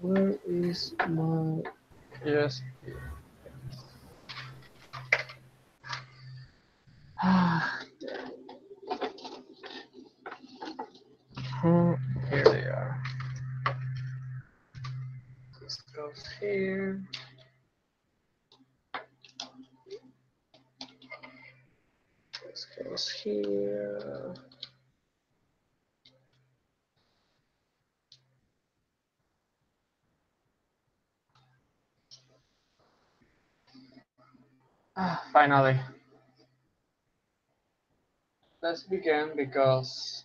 Where is my USB? Here they are. This goes here. This goes here. Finally. Let's begin because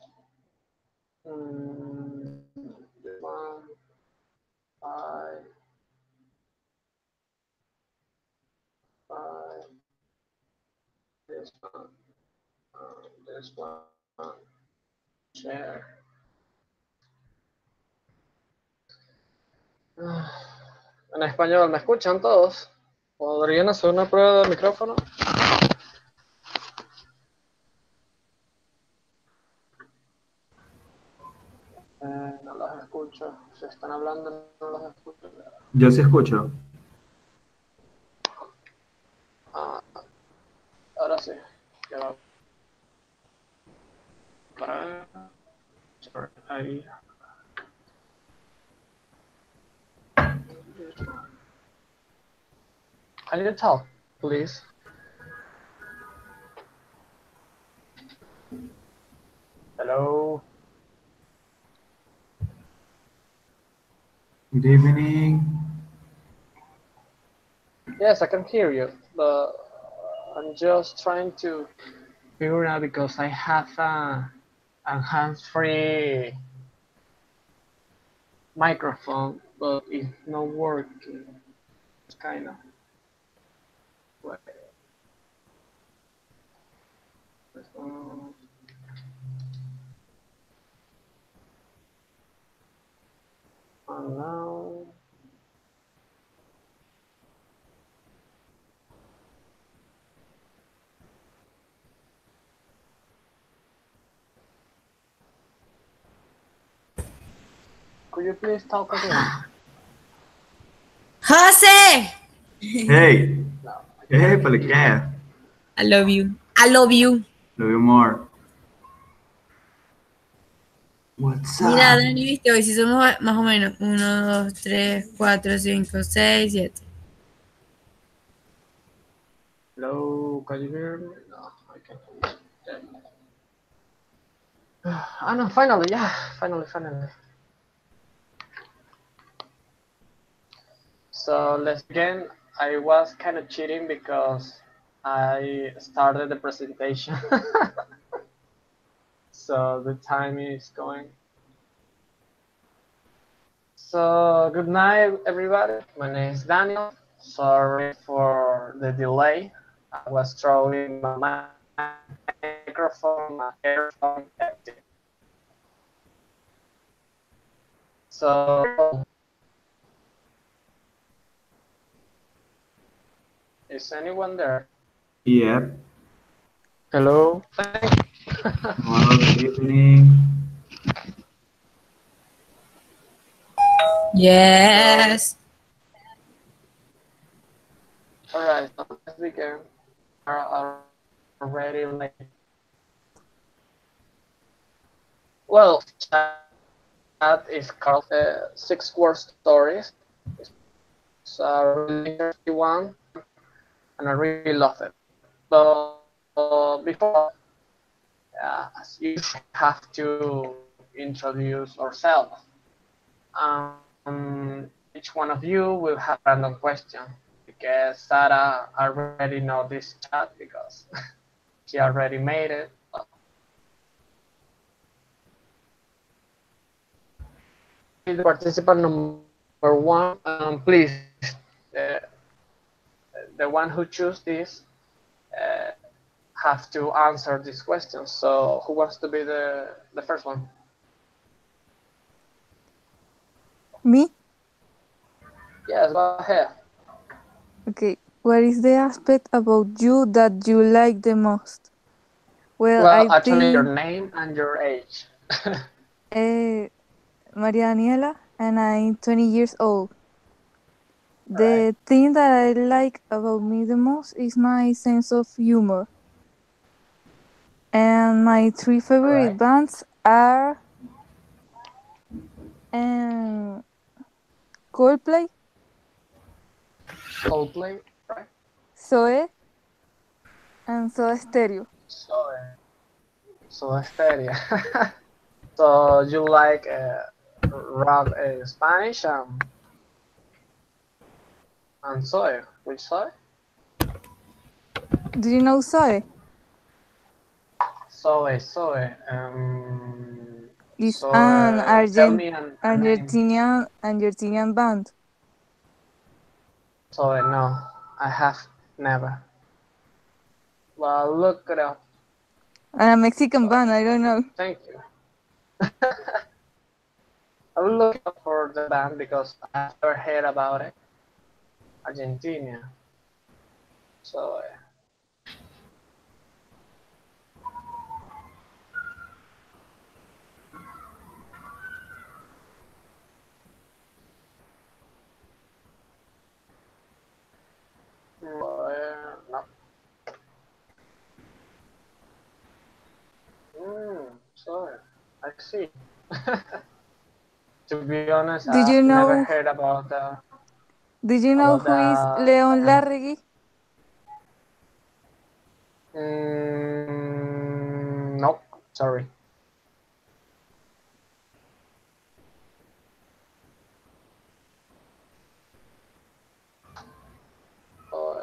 this one, five, five, this one, share. En español, ¿me escuchan todos? ¿Podrían hacer una prueba de micrófono? No los escucho. Si están hablando, no los escucho. Yo sí escucho. Ah, ahora sí. Ya va. Para... Ahí. Can you talk, please? Hello. Good evening. Yes, I can hear you, but I'm just trying to figure out because I have a hands-free microphone, but it's not working. It's kind of. Wait. And now. Could you please talk again? Jose! Hey. No. Hey, ¿por qué? I love you. I love you. Love you more. What's Mira, up? Dani, viste, hoy sí somos más o menos 1, 2, 3, 4, 5, 6, 7. Hello, can you hear me? No, I can't hear you. Ah, no, finally, yeah, finally. So let's begin. I was kind of cheating because I started the presentation. So the time is going. So good night, everybody. My name is Daniel. Sorry for the delay. I was throwing my microphone, my earphone, everything. So is anyone there? Yep. Hello. Hello, good evening. Yes. All right, so let's begin. Are already late. Well, that is called 6 word stories. It's a really interesting one, and I really love it. But before, as usual, we have to introduce ourselves. Each one of you will have a random question because Sarah already know this chat because she already made it. The participant number one, please, uh, the one who choose this uh, have to answer this question. So who wants to be the first one? Me? Yes, go ahead. Okay. What is the aspect about you that you like the most? Well, Well, I actually, your think name and your age. Maria Daniela, and I'm 20 years old. Right. The thing that I like about me the most is my sense of humor. And my three All favorite right. bands are um, Coldplay, Coldplay, right? Zoe, and Soda Stereo. So, so stereo. So you like rap Spanish and soy? Which soy? Do you know Zoe? Soy. It's So an tell me a name. Argentinian band, Soy. No, I have never. Well, look it up. and a Mexican Soy. band. I don't know. Thank you. I will look up for the band because I have never heard about it. Argentina. So no. Sorry. I see. To be honest, Did I've you never know? heard Did you know about who is the Leon band. Larregui? Nope. Sorry. Oh,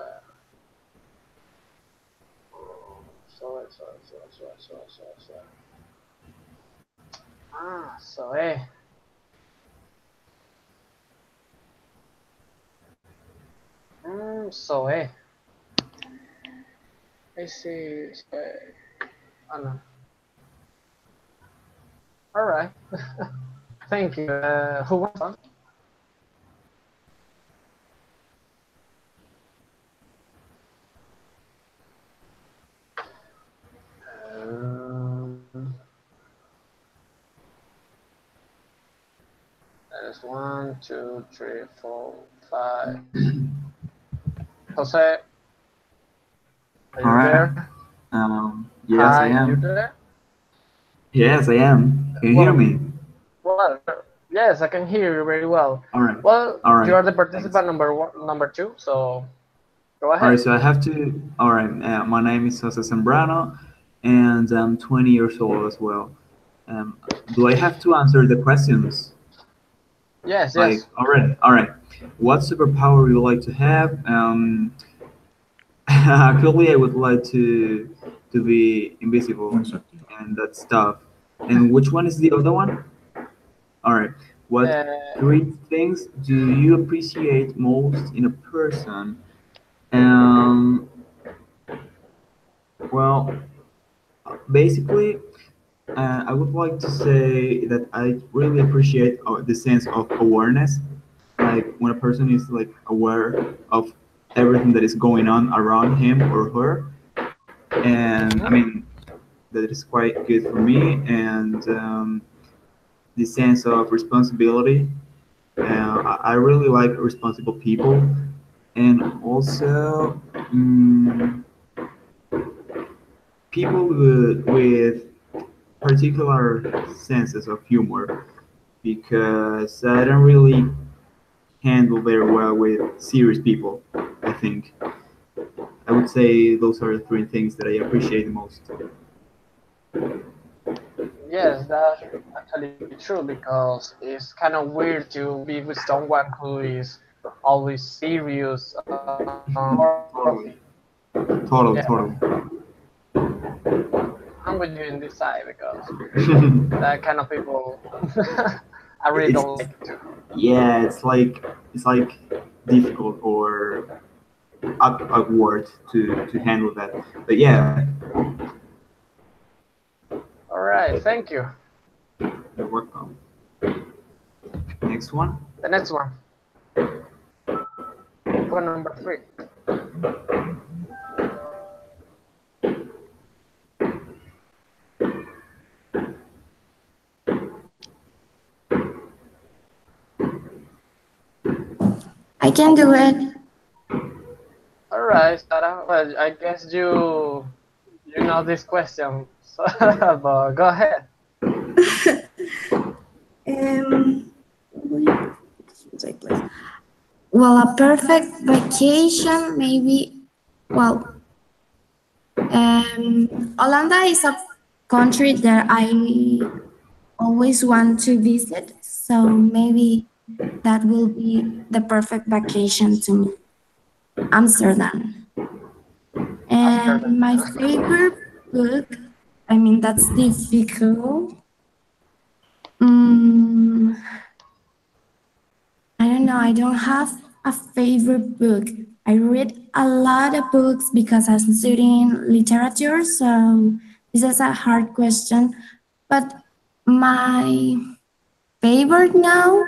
sorry. Ah, so I see. Oh no. All right. Thank you. Who was on? Um, that is one, two, three, four, five. Jose, are All you right. there? Yes, I Hi, you am. there? Yes, I am. Can you hear Well, me? well, yes, I can hear you very well. All right. Well, All you right. are the Thanks. participant number one, number two, so go All right. ahead. So I have to. All right. My name is Jose Zambrano, and I'm 20 years old as well. Um, do I have to answer the questions? Yes, Like yes. already? All right. What superpower would you like to have? Actually, I would like to be invisible and that stuff. And which one is the other one? All right. What Uh, three things do you appreciate most in a person? Um, well, basically, I would like to say that I really appreciate the sense of awareness. Like when a person is like aware of everything that is going on around him or her, and I mhm. mean that is quite good for me. And the sense of responsibility. I really like responsible people, and also people with particular senses of humor, because I don't really handle very well with serious people. I think I would say those are the three things that I appreciate the most. Yes, that's actually true because it's kind of weird to be with someone who is always serious or Totally, grumpy. totally, Yeah, totally. I'm with you in this side because that kind of people I really it's don't like to. yeah, it's like difficult or awkward to handle that. But yeah, All right, thank you. you're welcome. Next one. The next one, one number three. I can do it. All right, Sarah. Well, I guess you know this question, so, but go ahead. Um, well, a perfect vacation, maybe. Well, Holanda is a country that I always want to visit, so maybe that will be the perfect vacation to me. Amsterdam. And Amsterdam. my favorite book, I mean, that's difficult. Mm, I don't know. I don't have a favorite book. I read a lot of books because I'm studying literature, so this is a hard question. But my favorite now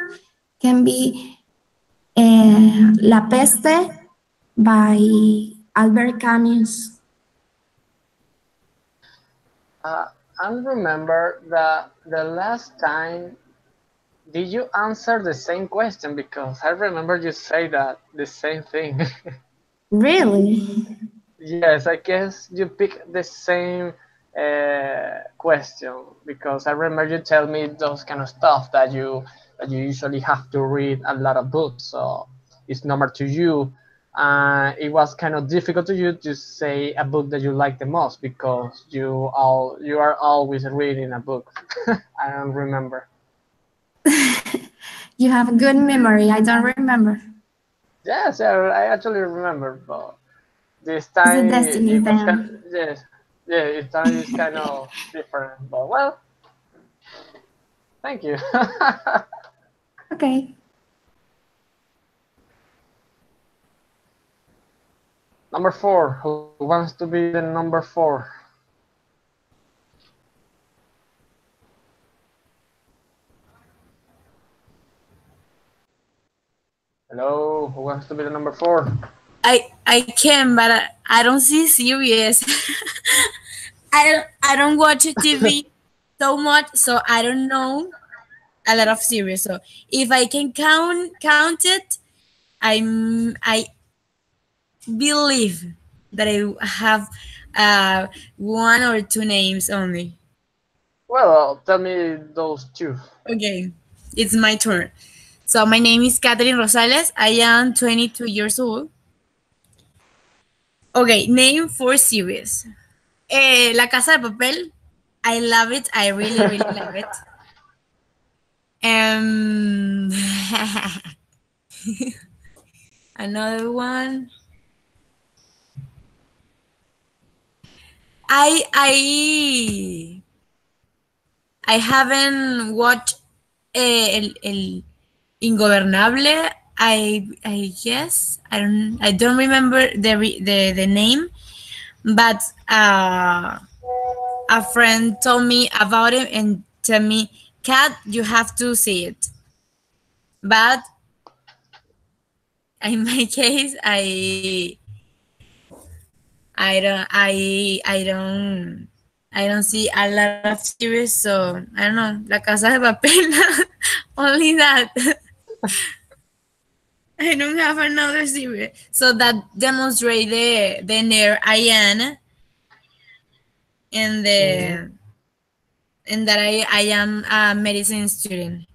can be La Peste by Albert Camus. Uh, I remember that the last time did you answer the same question because I remember you say that the same thing. Really? Yes, I guess you pick the same question because I remember you tell me those kind of stuff that you usually have to read a lot of books, so it's normal to you. It was kind of difficult to you to say a book that you like the most because you are always reading a book. I don't remember. You have a good memory. I don't remember. Yes, I actually remember, but this It's a time destiny it was kind then. yes, yeah, this time is kind of different. But well, thank you. Okay. Number four. Who wants to be the number four? Hello. Who wants to be the number four? I can, but I don't see series. I don't watch TV so much, so I don't know a lot of series. So if I can count it, I believe that I have uh, one or two names only. Well, tell me those two. Okay, it's my turn. So my name is Catherine Rosales. I am 22 years old. Okay, name for series. La Casa de Papel. I love it. I really, really love it. Um, another one. I I haven't watched el Ingobernable. I guess I don't remember the name, but a friend told me about it and tell me, Kat, you have to see it. But in my case, I don't see a lot of series, so I don't know. La Casa de Papel, only that. I don't have another series, so that demonstrate the nerd I am and Mhm. the and that I am a medicine student.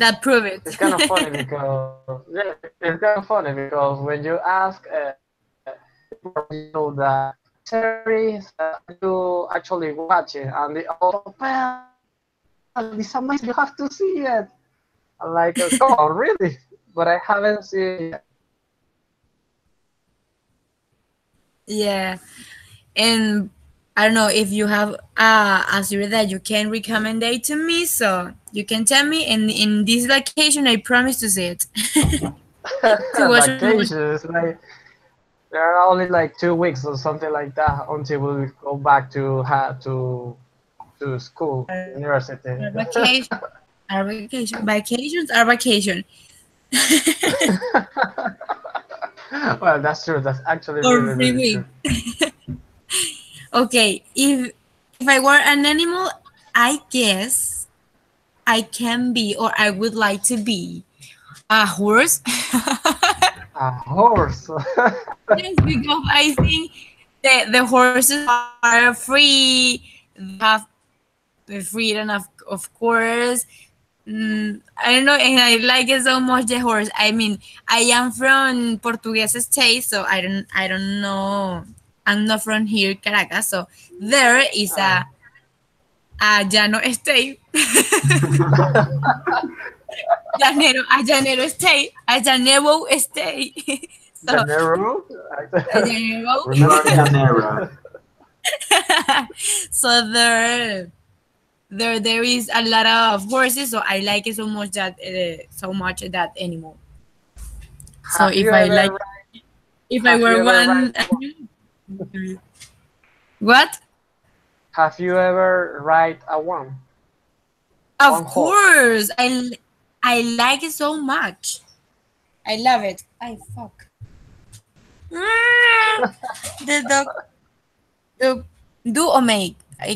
That prove it. It's kind of funny because yeah, it's kind of funny because when you ask people around you that what series are you actually watching, and they all, well, it's amazing, you have to see it. I'm like, come on, really? But I haven't seen it yet. Yeah, and I don't know if you have a series that you can recommend it to me, so you can tell me. And in this vacation, I promise to see it. To watch a movie. Vacations, like there are only like 2 weeks or something like that until we go back to school, university. Our vacation, our vacation, vacations, our vacation. Well, that's true. That's actually Or really, free really true. week. Okay, if I were an animal, I guess I can be or I would like to be A horse? A horse. Yes, because I think the horses are free. They have the freedom of course. I don't know, and I like it so much the horse. I mean, I am from Portuguese state, so I don't know. I'm not from here, Caracas. So there is a llano state, a llanero state, a llanero state. So Janeiro. a llanero. You Remember are that? Janera. So there is a lot of horses, so I like it so much that animal. So Have you ever if I have you were ever ride one, what? have you ever ride a one Of horse? course, I like it so much. I love it. I fuck. Ah, the dog, the do or make. I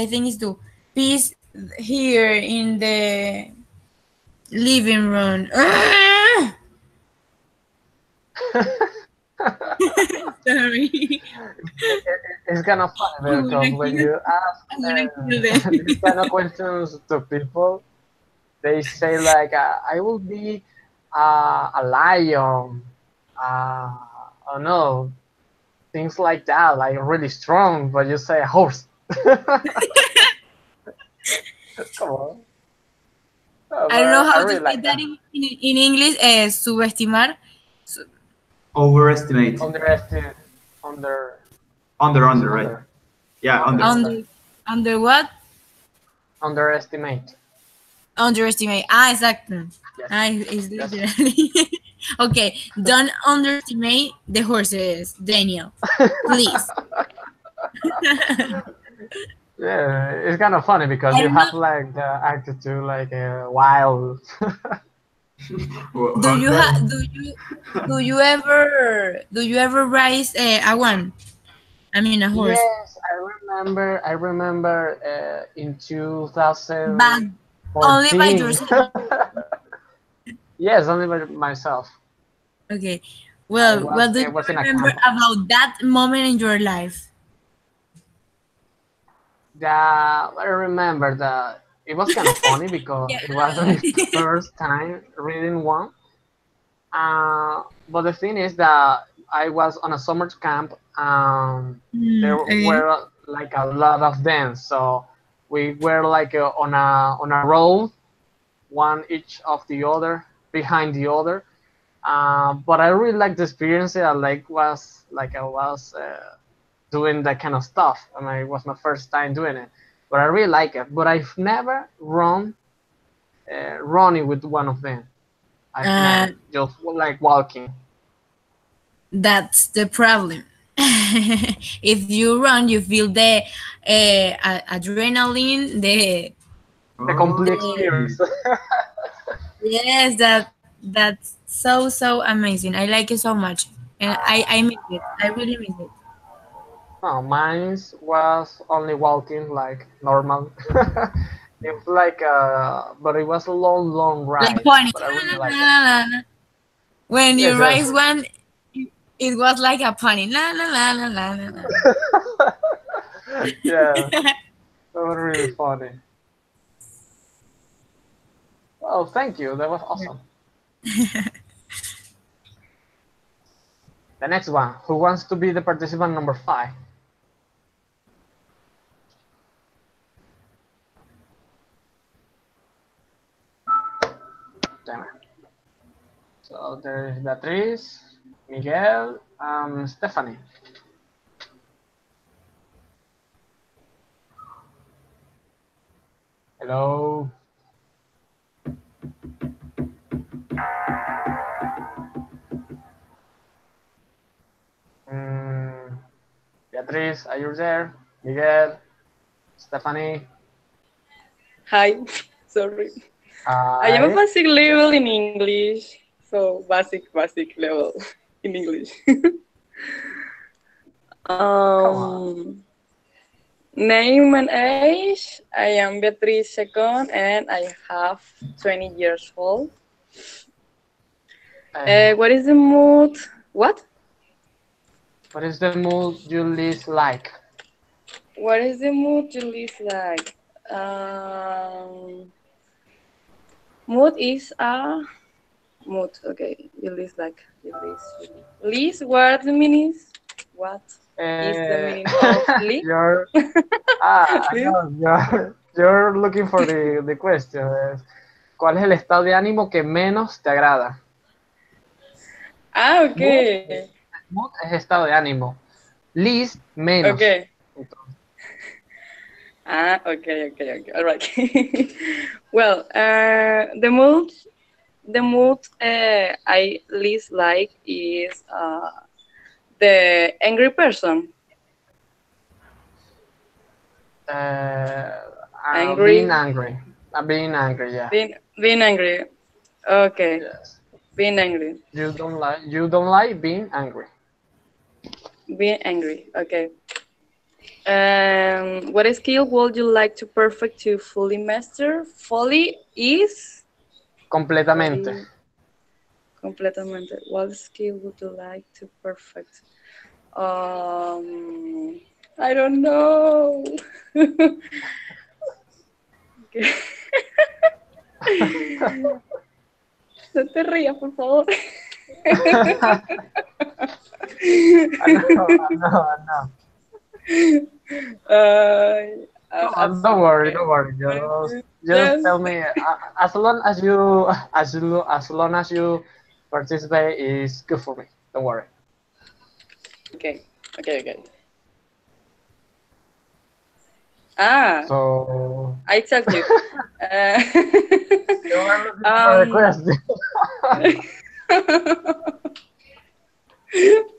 think it's do. Peace here in the living room. Ah! Sorry. It's kind of I funny because wanna when kill. you ask I wanna kill them. these kind of questions to people, they say like, "I will be a lion." I don't know, things like that, like really strong. But you say a horse. Come on. I don't know But I how to really say like that that. in English. Subestimar. Su- Overestimate. Underestimate, under, Under, right? under, Yeah, under. under, under what? underestimate. Underestimate. Ah, exactly. Yes, Ah, it's yes. literally. Okay, don't underestimate the horses, Daniel. Please. Yeah, it's kind of funny because I you don't know. have like the attitude like wild. Do How's you that? have? Do you ever raise a one? I mean a horse. Yes, I remember in But 2014. only by yourself. Yes, only by myself. Okay. I Well, was what do I you was in a remember camp. about that moment in your life? That I remember that it was kind of funny because Yeah. it was my first time reading one. But the thing is that I was on a summer camp. There Okay. were like a lot of them, so we were like on a row, one each of the other behind the other. But I really liked the experience. I was doing that kind of stuff. I mean, it was my first time doing it, but I really like it. But I've never running with one of them. I've Uh, never just like walking. that's the problem. If you run, you feel the adrenaline, The complete the Okay. experience. yes, that's so amazing. I like it so much, and I miss it. I really miss it. No, mine was only walking like normal. It was like but it was a long Like ride. pony. But I really La, la, like it. la, la, la. When Yes, you yes. raise one, it was like a pony. La la la la la la. La. Yeah, that was really funny. Oh, thank you. That was awesome. The next one. Who wants to be the participant number 5? Damn it. So there is Beatriz, Miguel, Stephanie. Hello. Mm, Beatriz, are you there? Miguel, Stephanie. Hi, sorry. I am a Hi. basic level in English, so basic level in English. Come on. Name and age. I am Beatriz second, and I have 20 years old. What is the mood? What? What is the mood you least like? What is the mood you least like? Um, Mood is a mood. Okay, you least like you least. What the meaning is? What is the Uh, meaning of least? you're I Least. know you're looking for the question. ¿Cuál es el estado de ánimo que menos te agrada? Ah, Mood, okay, mood es estado de ánimo. Least, menos. okay. Ah, okay. All right. Well, the mood I least like is the angry person. Being Angry, angry. Being angry, yeah. being angry. Okay, Yes. being angry, You don't like being angry. being angry. Okay. What skill would you like to perfect to fully master? Fully is Completamente. fully completamente. What skill would you like to perfect? I don't know. No te rías, por favor. I know. Come on, don't Así, worry, okay. don't worry. Just Yes. tell me. As long as you participate is good for me. Don't worry. Okay. Okay. Ah, So I tell you. Uh, you are looking for a um. question.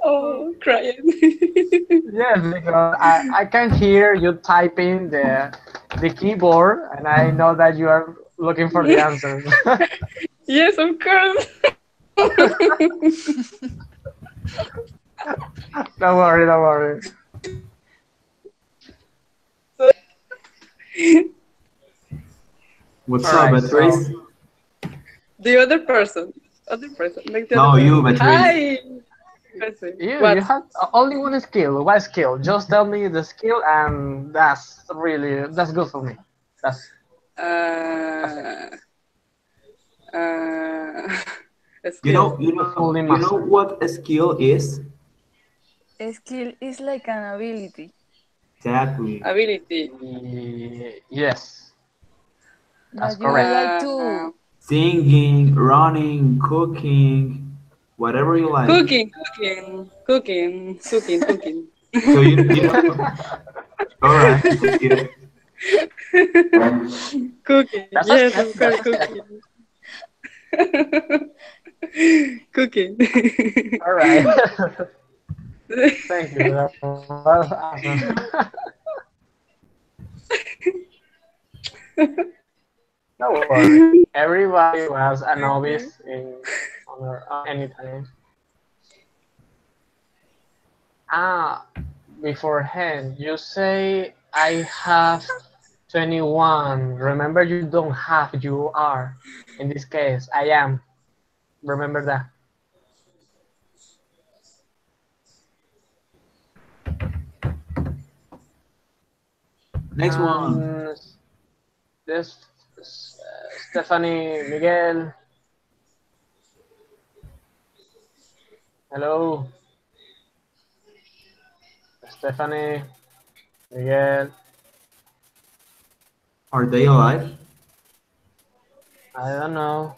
Oh, crying. Yes, because I can hear you typing the keyboard, and I know that you are looking for the answers. Yes, of course. Don't worry, don't worry. What's All up, right, so Beatrice? The other person. Like the other No, you, person. Beatrice. Hi. Person. you What? have only one skill. What skill? Just tell me the skill, and that's good for me. That's it. Uh, uh, a You skill. know, you To know, fully you know master. what a skill is? A skill is like an ability Exactly. Ability. Yes, that's that you would correct. like Uh, to. Singing, running, cooking, whatever you like. cooking. So you know, all right, that's good. Cooking. That's a Yes, step. of That's course, a step. cooking. Cooking. All right. Thank you. That was awesome. Don't worry. Everybody was a novice on any time. Ah, beforehand, you say I have 21. Remember, you don't have, you are. In this case, I am. Remember that. Next one. Um, this Stephanie, Miguel. Hello, Stephanie, Miguel. Are they alive? I don't know.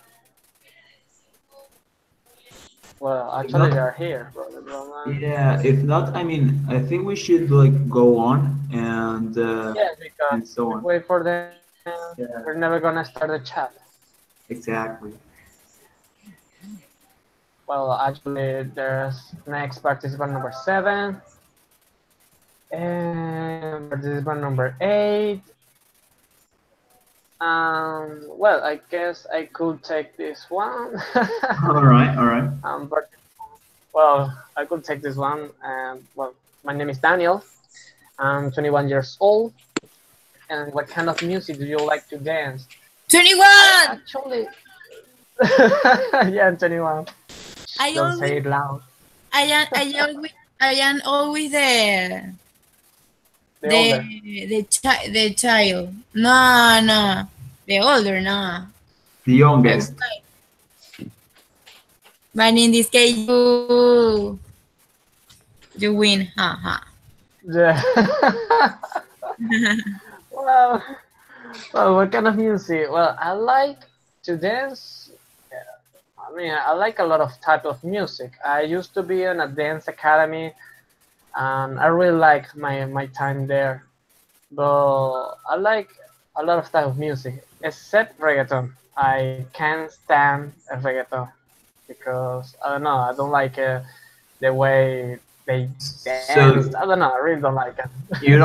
Well, If actually, they not, are here, brother Roman. yeah. If not, I mean, I think we should like go on Yes, because and so if on. we wait for them, we're Yeah, never gonna start the chat. exactly. Well, actually, there's next participant number 7 and participant number 8. Well, I guess I could take this one. All right, all right. But well, I could take this one. Well, my name is Daniel. I'm 21 years old. And what kind of music do you like to dance? I 21. actually, yeah, 21. I Don't say always, it loud. I am always The older. the child. No, no, the older, no. The I youngest. don't like. But in this case, you win, haha. Yeah. well, well, what kind of music? Well, I like to dance. I mean, I like a lot of type of music. I used to be in a dance academy, and I really like my time there. But I like a lot of type of music, except reggaeton. I can't stand a reggaeton because I don't know. I don't like the way they dance. So I don't know. I really don't like it. I share you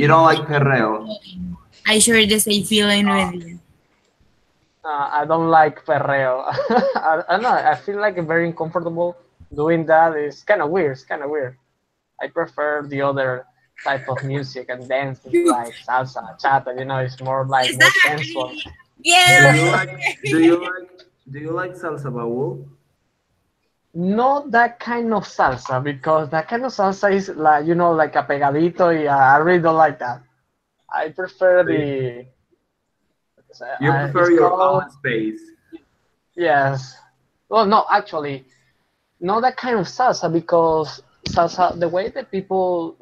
don't like perreo. I share the same feeling with you. I don't like perreo. I don't know. I feel like very uncomfortable doing that. It's kind of weird. It's kind of weird. I prefer the other type of music and dancing like salsa, bachata. You know, it's more sensual. Exactly. Do Yeah. you like do you like do you like salsa baúl? Not that kind of salsa because that kind of salsa is like like a pegadito. Yeah, I really don't like that. I prefer the. You prefer It's your called own space. yes. Well, no, actually, not that kind of salsa because salsa, the way that people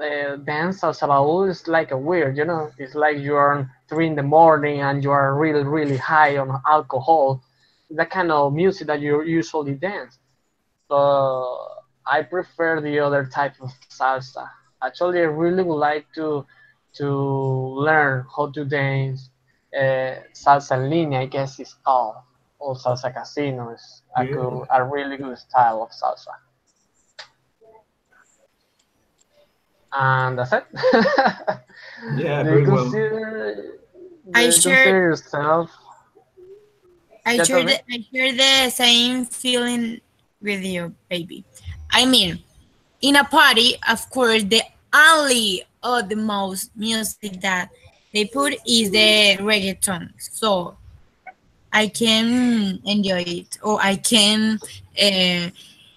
dance salsa baúl is like a weird. It's like you're 3 in the morning and you are really really high on alcohol. That kind of music that you usually dance. But I prefer the other type of salsa. Actually, I really would like to learn how to dance salsa en línea, I guess it's called, or salsa casino is Yeah. a really good style of salsa. And that's it. Yeah, do you very well. consider do I you share consider yourself? Yeah, tell me. I share the same feeling with you, baby. I mean, in a party, of course, the only or the most music that they put is the reggaeton. So I can enjoy it or I can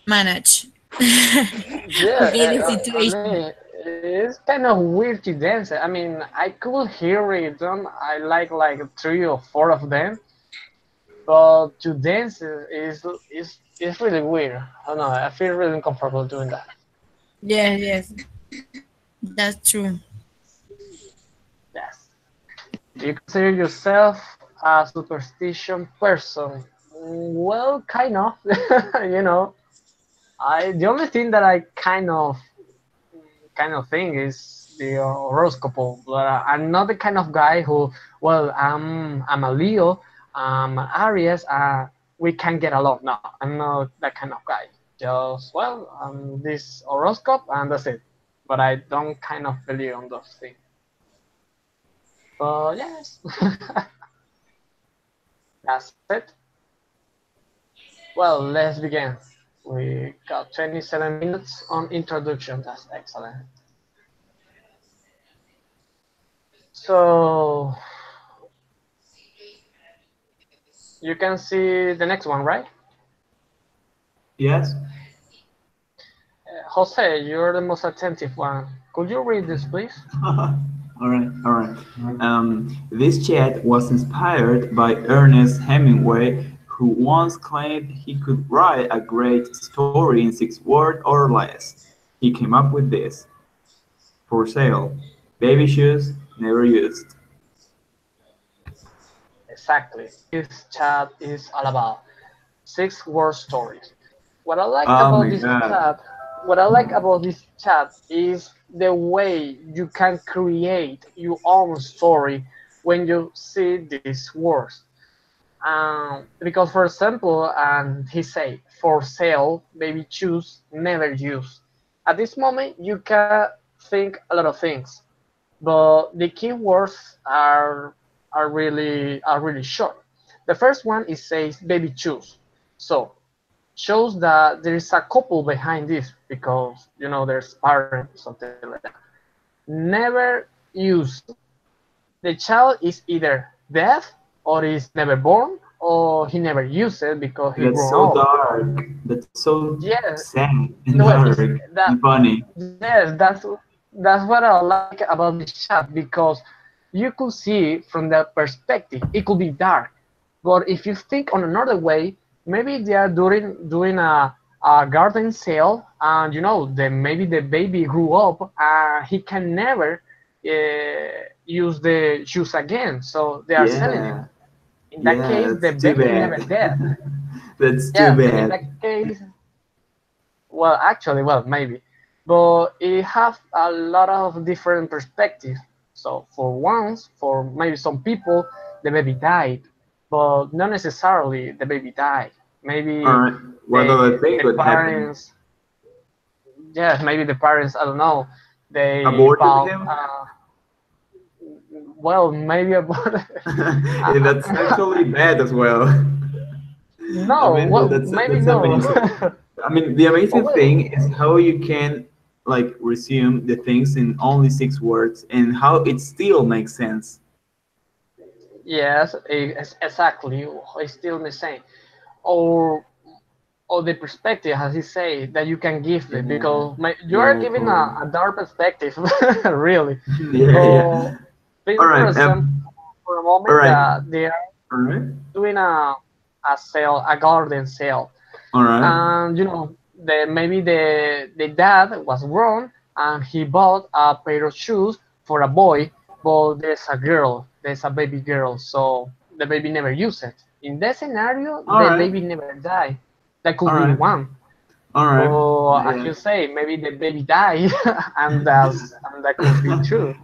manage. Okay, Yeah, the I situation. mean, it's kind of weird to dance. I mean, I could hear it. I like 3 or 4 of them, but to dance is really weird. I don't know. I feel really uncomfortable doing that. Yes, yes, that's true. Yes. Do you consider yourself a superstition person? Well, kind of. you know, I the only thing that I kind of thing is the horoscope. But I'm not the kind of guy who, well, I'm a Leo, I'm an Aries, we can get along. No, I'm not that kind of guy. Just well, this horoscope and that's it. But I don't kind of believe on those things. But yes, that's it. Well, let's begin. We got 27 minutes on introduction. That's excellent. So you can see the next one, right? Yes. Jose, you're the most attentive one. Could you read this, please? All right, all right. This chat was inspired by Ernest Hemingway, who once claimed he could write a great story in 6 words or less. He came up with this: for sale, baby shoes never used. Exactly. This chat is all about 6 word stories. What I like Oh about my this god. chat, what I like about this chat is the way you can create your own story when you see these words. Because, for example, he say, for sale, baby choose, never use. At this moment, you can think a lot of things, but the keywords are really short. The first one is says baby choose, so shows that there is a couple behind this because there's parents something like that. Never use, the child is either dead or is never born or he never used it because he That's grew so up. dark. That's so Yeah, sad and well, dark it's and that. funny. Yes, that's what I like about this chat because you could see from that perspective. It could be dark, but if you think on another way, maybe they are doing a garden sale, and maybe the baby grew up and he can never use the shoes again, so they are selling it. Yeah, In that yeah, case, that's the too baby never bad. dead. That's too Yeah, in bad. that case, well, actually, well, maybe, but it have a lot of different perspectives. So for maybe some people, the baby died, but not necessarily the baby died. All Maybe right. What the other thing the could happen? parents, yes, maybe the parents, I don't know, they Aborted bought, him? well, maybe about, Yeah, that's actually bad as well. I no, mean, well, that's maybe no. amazing. I mean, the Oh amazing well, thing is how you can like resume the things in only 6 words and how it still makes sense. yes, exactly. It's still the same. Or the perspective, as he say, that you can give it, Yeah, because you are yeah, giving totally. a dark perspective, really. Yeah, But yeah. All think, for right. example, for a All moment right. that they are All right. doing a sale, a garden sale, All right. and maybe the dad was wrong and he bought a pair of shoes for a boy, but there's a baby girl, so the baby never used it. In that scenario, All the right. baby never died. That All could be right. one. All right. But as Yeah. you say, maybe the baby died, and that could be true.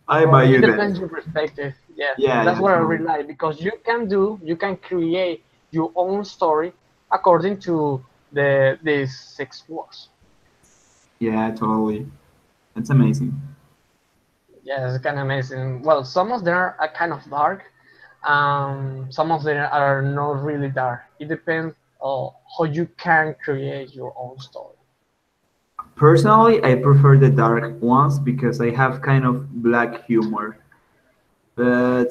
I buy But it you depends that. your perspective. Yes, Yeah, that's yeah, what I totally. really like, because you can create your own story according to these 6 words. Yeah, totally. That's amazing. Yeah, it's kind of amazing. Well, some of them are kind of dark. Some of them are not really dark. It depends on how you can create your own story. Personally, I prefer the dark ones because I have kind of black humor. But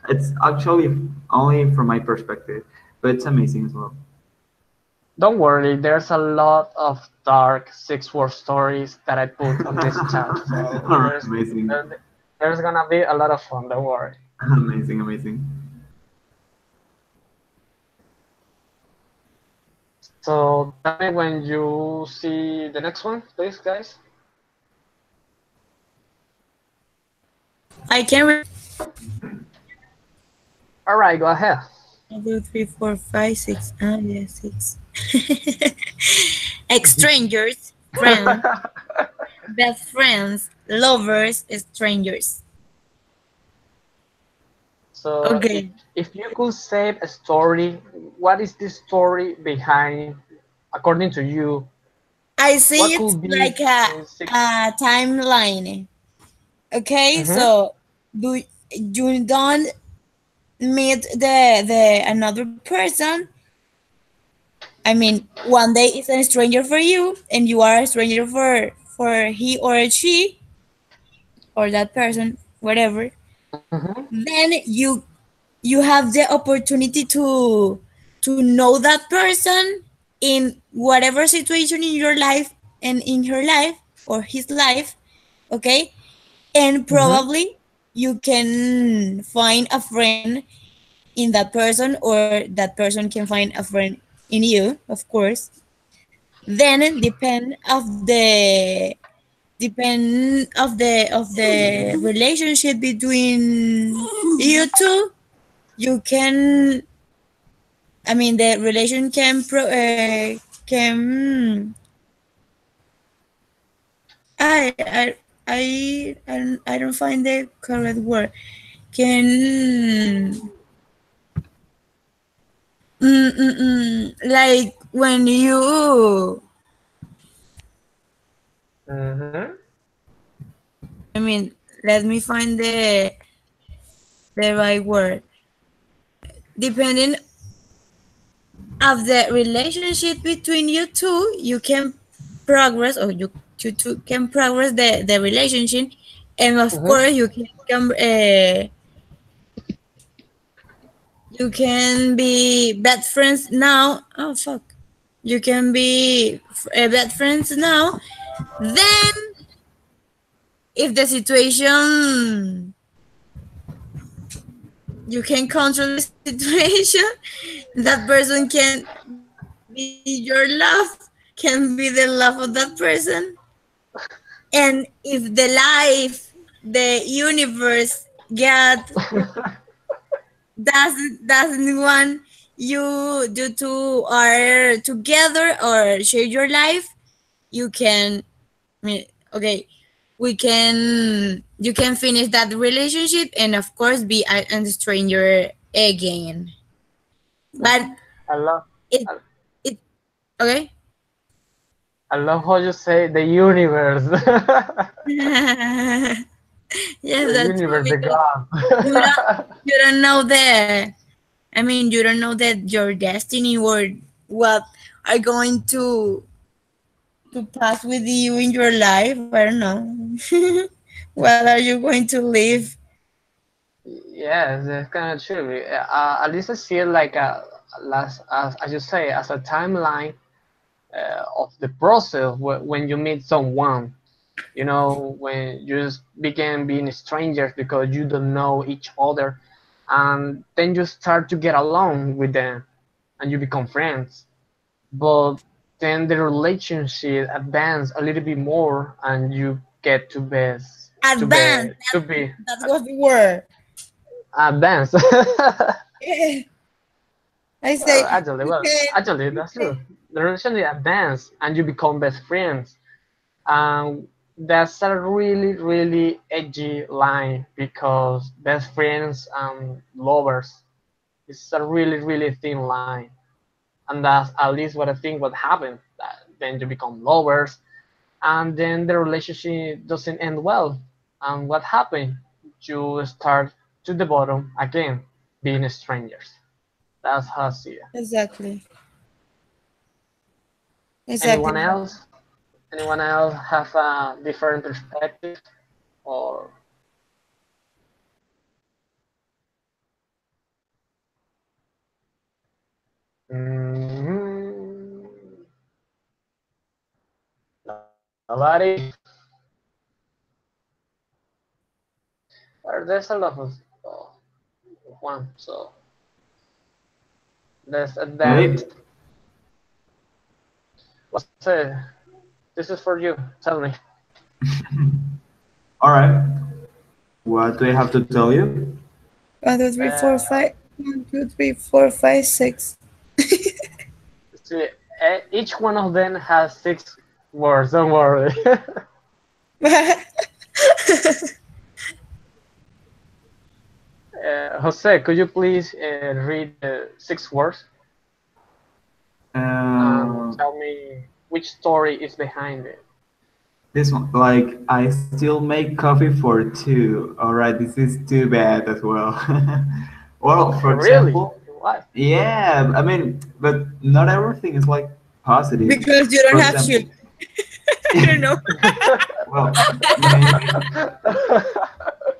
it's actually only from my perspective. But it's amazing as well. Don't worry, there's a lot of dark 6 word stories that I put on this chat. So All right, amazing. there's gonna be a lot of fun. Don't worry. Amazing, amazing. So tell me when you see the next one, please, guys. I can read All right, go ahead. 1, 2, 3, 4, 5, 6. Ah, yeah, six. Strangers, friends, best friends, lovers, strangers. So Okay. if you could save a story, what is the story behind, according to you? I What see it could be like a, in six? a timeline. Okay, Mm-hmm, so do you don't meet the another person. I mean, one day it's a stranger for you, and you are a stranger for he or she or that person, whatever. mm-hmm, Then you have the opportunity to know that person in whatever situation in your life and in her life or his life, okay? And mm-hmm, probably you can find a friend in that person, or that person can find a friend in you, of course. Then depend of the relationship between you two. You can, I mean, the relation can I don't find the correct word. Can like when you, mm-hmm. I mean, let me find the right word. Depending of the relationship between you two, you can progress, or you two can progress the relationship, and of Mm-hmm. course you can You can be bad friends now. Oh fuck. You can be bad friends now. Then, if the situation you can control the situation, that person can be your love, can be the love of that person. And if the life, the universe, God doesn't want you two are together or share your life, you can, I mean, okay, we can, you can finish that relationship and of course be a stranger again. But I love, it I, it okay. I love how you say the universe, Yes, the that's true universe, the because God. you don't you don't know the, I mean, you don't know that your destiny or what are going to pass with you in your life. I don't know. What are you going to live? Yes, that's kind of true. At least I see it like as you say, as a timeline of the process when you meet someone. You know, when you just begin being strangers because you don't know each other, and then you start to get along with them, and you become friends. But then the relationship advance a little bit more, and you get Advance. to be That was the word. advance. I say, Well, okay, actually, that's true. The relationship advance, and you become best friends. And that's a really, really edgy line because best friends and lovers is a really, really thin line. And that's at least what I think what happened. That then you become lovers, and then the relationship doesn't end well. And what happened? You start to the bottom again, being strangers. That's how I see it. exactly, exactly. Anyone else? Anyone else have a different perspective or mm, nobody? Or there's a lot of one, so let's advance. Okay. What's it? This is for you. Tell me. All right. What do I have to tell you? One, two, three, four, Uh, five. 1, 2, 3, 4, 5, 6. see, each one of them has 6 words. Don't worry. Jose, could you please read the 6 words and Uh, tell me which story is behind it? this one, like, I still make coffee for two. All right, this is too bad as well. Well, for Really? example, What? yeah, I mean, but not everything is like positive. Because you don't For have example, children. I don't know. well,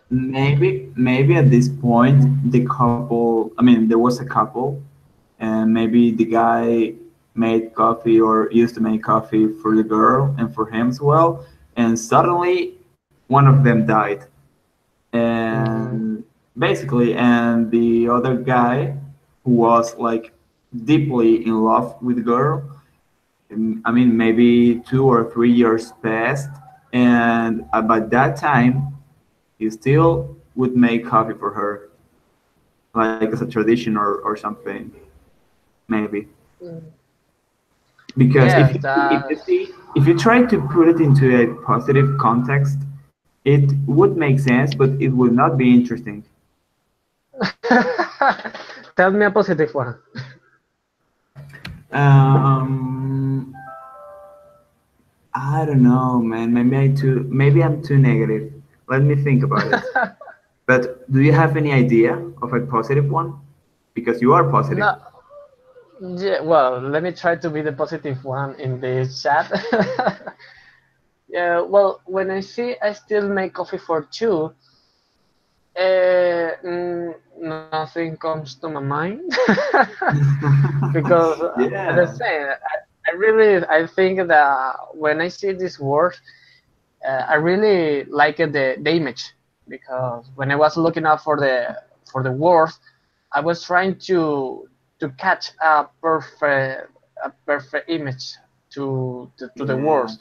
maybe, maybe at this point, the couple, I mean, there was a couple, and maybe the guy made coffee or used to make coffee for the girl and for him as well, and suddenly one of them died, Mhm. and basically, and the other guy who was like deeply in love with the girl, I mean, maybe 2 or 3 years passed, and by that time he still would make coffee for her, like as a tradition or something, maybe. Because Yes, if you that's. see, if you try to put it into a positive context, it would make sense, but it would not be interesting. Tell me a positive one. Um, I don't know, man. Maybe I'm too negative. Let me think about it. But do you have any idea of a positive one? Because you are positive. No, yeah, well, let me try to be the positive one in this chat. Yeah, well, when I see I still make coffee for two, Nothing comes to my mind because, as I Yeah, say, I think that when I see this word, I really like the image because when I was looking up for the word, I was trying to catch a perfect image to the yeah, words.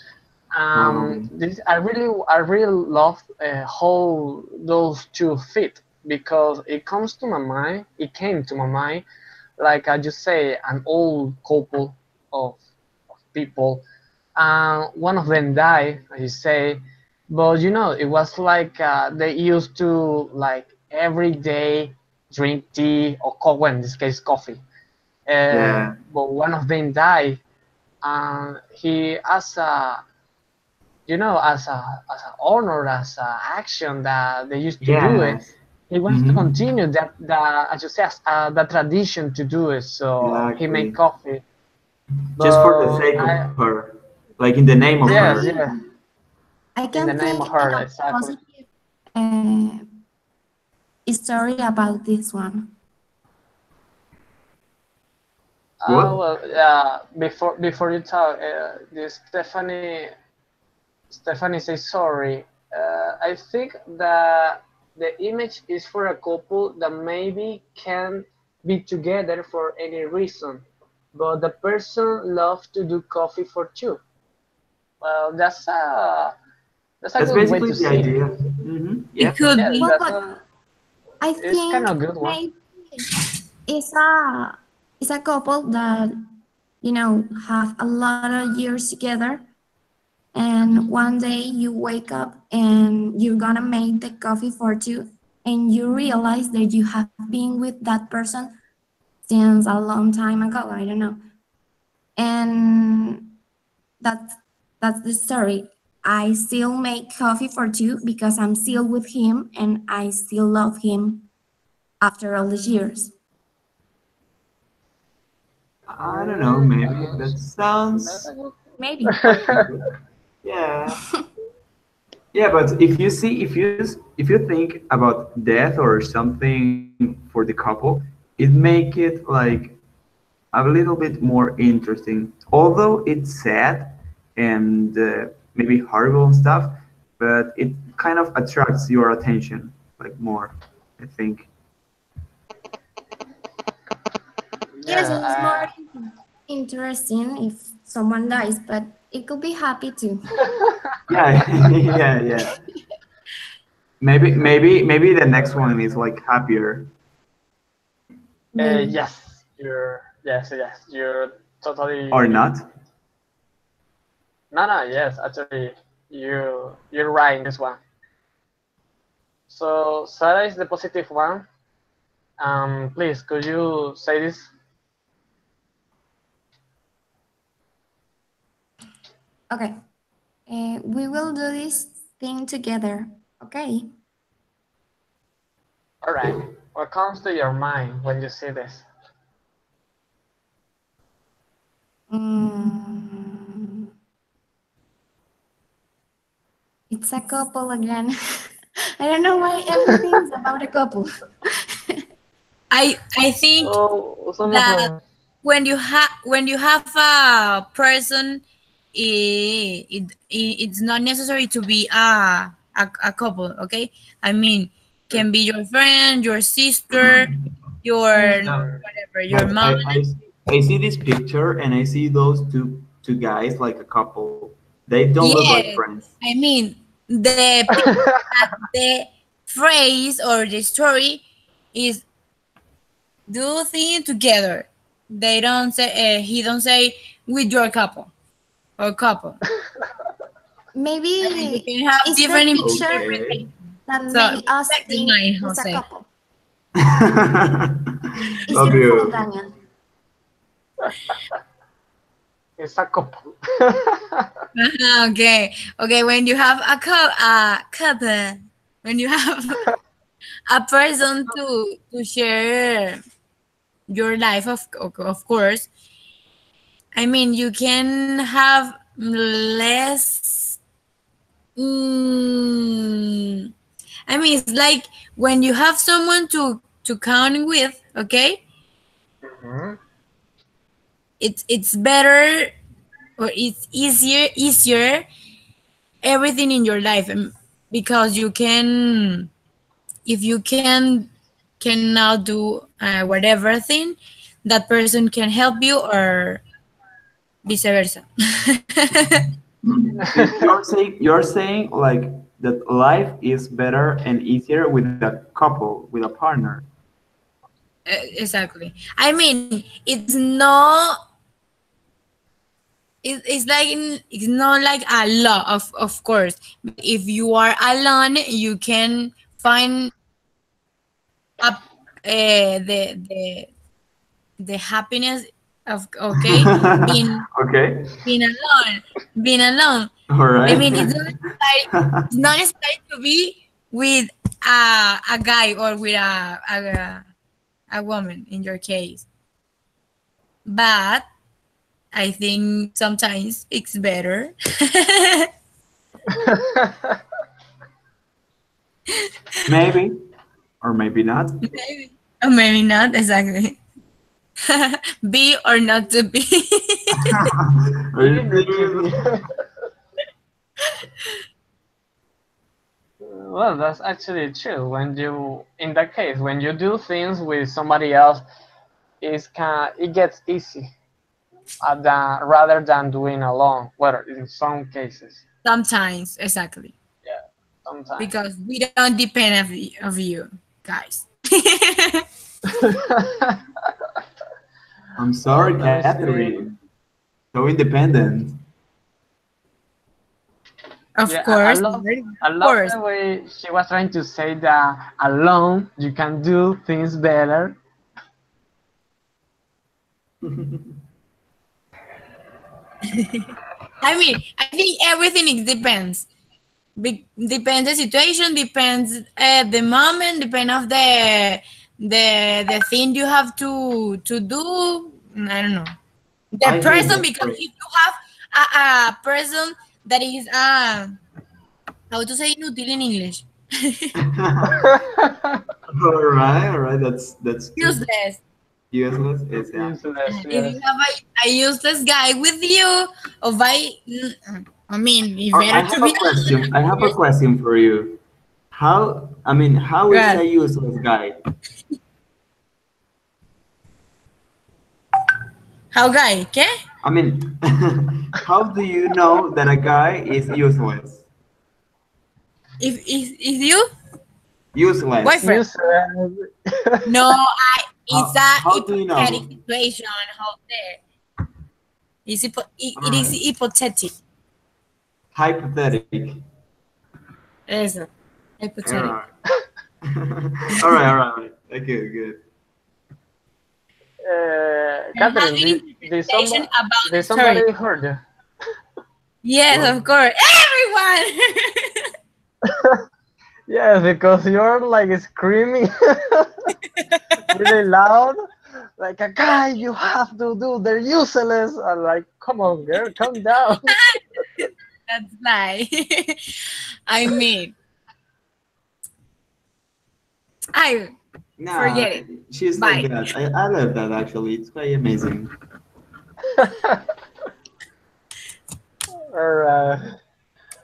totally. This I really love how those two fit because it comes to my mind. It came to my mind like I just say an old couple of people. One of them died, as you say, but you know it was like they used to like every day drink tea or coffee. In this case, coffee. Yeah, But one of them died. He as a as a honor, as a action that they used to do it. yes. He wants to Mm-hmm. continue that as you say, the tradition to do it. So he made Exactly. coffee. Just for the But sake of I her, like in the name of yes, her. Maybe yeah, I in the can name think of in her, a exactly. positive uh, story about this one. What? Well, before you talk, this Stephanie says sorry. I think that the image is for a couple that maybe can be together for any reason, but the person loves to do coffee for two. Well, that's a That's good way basically to the see it. idea. Mm-hmm. It Yeah. could Yes, be. Well, that's but a I it's kind think of a good one. maybe it's a couple that have a lot of years together, and one day you wake up and you're gonna make the coffee for two, and you realize that you have been with that person since a long time ago. I don't know, and that's that's the story. I still make coffee for two because I'm still with him and I still love him after all these years. I don't know. Maybe Uh, that that's sounds a good. Maybe. quite good. Yeah. Yeah, but if you think about death or something for the couple, it make it like a little bit more interesting. Although it's sad and maybe horrible and stuff, but it kind of attracts your attention like more, I think. Yes, Yeah, it's more interesting if someone dies, but it could be happy too. Yeah, yeah, yeah. Maybe the next one is like happier Maybe. yes, you're or totally. not. No, no, yes, actually, you're right in this one. So Sarah is the positive one. Please, could you say this? Okay. We will do this thing together. Okay. All right. What comes to your mind when you see this? Mm, it's a couple again. I don't know why everything's about a couple. I think Oh, some of that them. when you have a person, it's not necessary to be a couple. Okay, I mean, can be your friend, your sister, your Yeah. whatever, your But mom. I see this picture and I see those two guys like a couple. They don't look like Yes, friends. I mean the phrase or the story is do things together. They don't say he don't say with your couple or couple. I mean, you Maybe can have it's the different picture interpretations. Okay. that So make us respect is think mine, it's a Jose. couple. It's Love your fault, you. Daniel. It's a couple. Okay, okay. When you have a couple, when you have a person to share your life, of course. I mean, you can have less. Mm, I mean, it's like when you have someone to count with, okay? Mhm. It's better, or it's easier everything in your life, because you can, if you cannot do whatever thing, that person can help you, or vice versa. So you're saying like that life is better and easier with a couple, with a partner. Exactly. I mean, it's not, it's like it's not like a law, of course, but if you are alone, you can find up the happiness of, okay, being Okay. being alone, being alone. All I right. mean, it's not necessary to be with a guy, or with a woman in your case, but I think sometimes it's better. Maybe or maybe not. Maybe. Or maybe not, exactly. Be or not to be. Are you You need to serious? be. Well, that's actually true. When you, in that case, when you do things with somebody else, it gets easy rather than doing alone. Well, in some cases, Sometimes, exactly. yeah, sometimes. Because we don't depend of you, guys. I'm Well, sorry, let me see. Catherine. So independent. Of Yeah, course, of I love course. the way she was trying to say that alone you can do things better. I mean, I think everything it depends. Depends the situation, depends the moment, depend of the thing you have to do. I don't know, the I hate person, that because phrase. if you have a person that is how to say inútil in English, All right, that's good. useless. Useless is yeah. Useless, If yes. you have a useless guy with you, or I mean, it's Or I better have to a be question. I have a alone. question for you. How is God, a useless guy? how guy? Okay, I mean, how do you know that a guy is useless? if you Useless. boyfriend. Useless. No, it's a How do you hypothetical know? situation. How there? All It is right. hypothetical. Hypothetic. Yes, All hypothetical. right. All right. All right. All right. Okay. Good. And Catherine, having interpretation about did the story. somebody heard you? Yes, What? of course. Everyone. Yes, because you're like screaming really loud, like a guy you have to do. They're useless. I'm like, come on, girl, calm down. That's lie. I mean, I Nah, forget it. she's like Bye. that. I love that actually. It's quite amazing. Alright.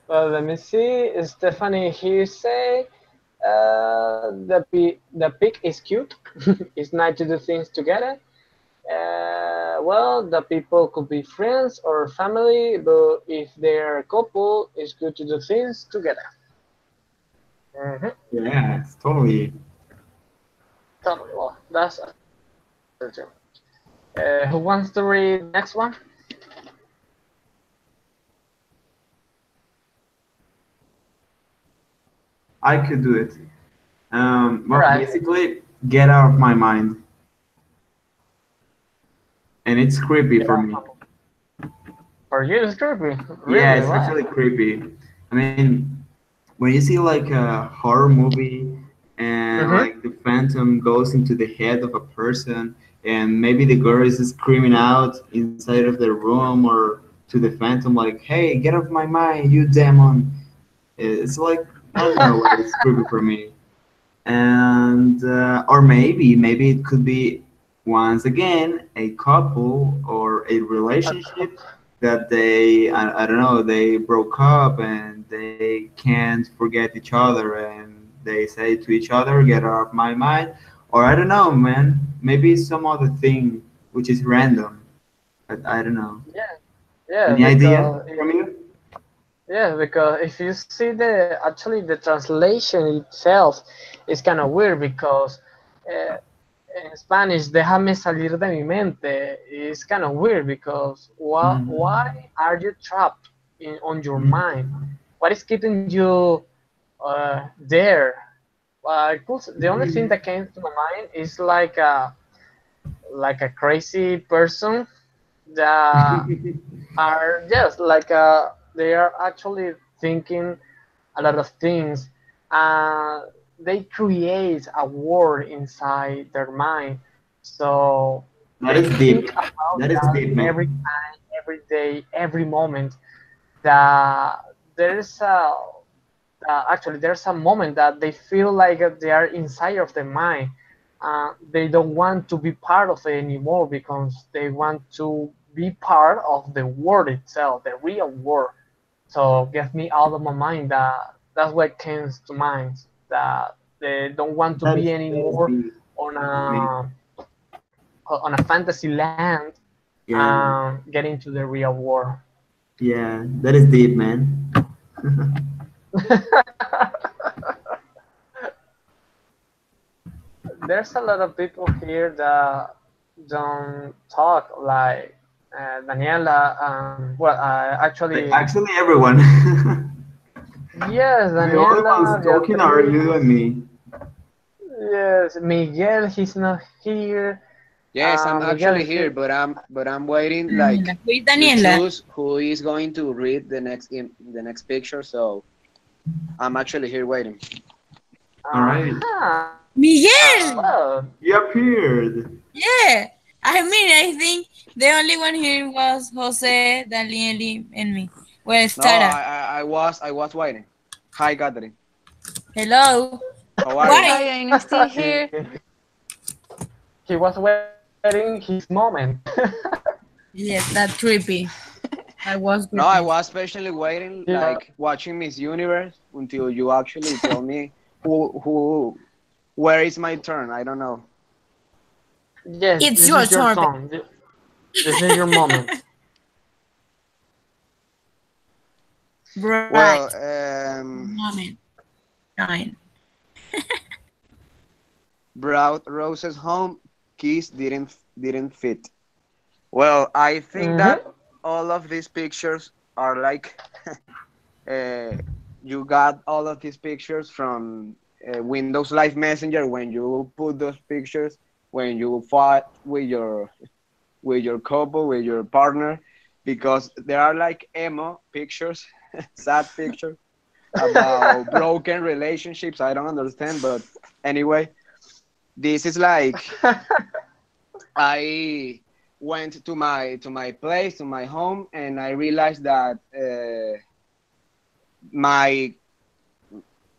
Well, let me see. Stephanie here say, the pig is cute. It's nice to do things together. Well, the people could be friends or family, but if they're a couple, it's good to do things together. Mm-hmm. Yeah, totally. Totally. Well, that's true. Who wants to read the next one? I could do it. All Well, right. basically, get out of my mind, and it's creepy Get for off me. my For you, it's creepy. Yeah, Really? it's Why? actually creepy. I mean, when you see like a horror movie and Mm-hmm. like the phantom goes into the head of a person and maybe the girl is screaming out inside of the room or to the phantom like, hey, get off my mind, you demon. It's like I don't know why it's creepy for me. And or maybe it could be once again a couple or a A relationship couple. that I don't know, they broke up and they can't forget each other and they say to each other, get out of my mind. Or I don't know, man, maybe it's some other thing which is random, but I don't know. Yeah, yeah, Any idea because from you? yeah, because if you see the actually the translation itself is kind of weird because uh, in Spanish, déjame salir de mi mente is kind of weird because why Mm. are you trapped on your mind? Mm. What is keeping you there? The only thing that came to my mind is like a crazy person that are just they are actually thinking a lot of things. Uh, they create a world inside their mind, so That they is deep. think about That is that deep, every man. time, every day, every moment. That there's a actually there's a moment that they feel like they are inside of the mind. They don't want to be part of it anymore because they want to be part of the world itself, the real world. So get me out of my mind. That's what comes to mind. That they don't want to be That is anymore deep, on man. a fantasy land. Yeah, Get into the real world. yeah, that is deep, man. There's a lot of people here that don't talk like Daniela. Well, Like, actually, actually, everyone. yes, The only Daniela, ones talking are you and Beatriz, me. yes, Miguel, he's not here. Yes, I'm Miguel, actually if here, you, but I'm waiting. Daniela. Like Who is you Daniela? choose who is going to read the next picture. So I'm actually here waiting. All right, Miguel. well, you appeared. Yeah. I mean, I think the only one here was Jose, Danieli, and me. Well, No, Tara. I was waiting. Hi, Catherine. Hello. How are you? Why? Hi, I'm still he, here. he was waiting his moment. Yes, that's creepy. I was No, I creepy. was patiently waiting, He was, like watching Miss Universe until you actually tell me where is my turn. I don't know. yes, It's this your is your turn. turn. This is your moment. Right. Well, Moment. Nine. brought Rose's home. Keys didn't fit. Well, I think Mm-hmm. that all of these pictures are like uh, you got all of these pictures from Windows Live Messenger when you put those pictures when you fought with your couple with your partner because there are like emo pictures, sad pictures about broken relationships. I don't understand, but anyway, this is like I went to my place to my home and I realized that my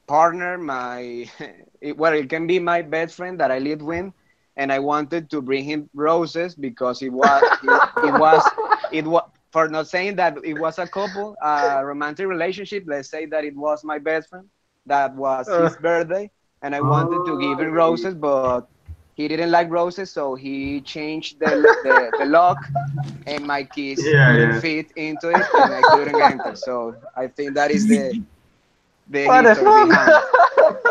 partner, my well, it can be my best friend that I live with, and I wanted to bring him roses because it was for not saying that it was a couple, a romantic relationship. Let's say that it was my best friend. That was his Uh, birthday, and I wanted to give him Oh, roses, but he didn't like roses, so he changed the lock, and my keys yeah, didn't yeah. fit into it, and I couldn't enter. So I think that is the what the history behind. fuck?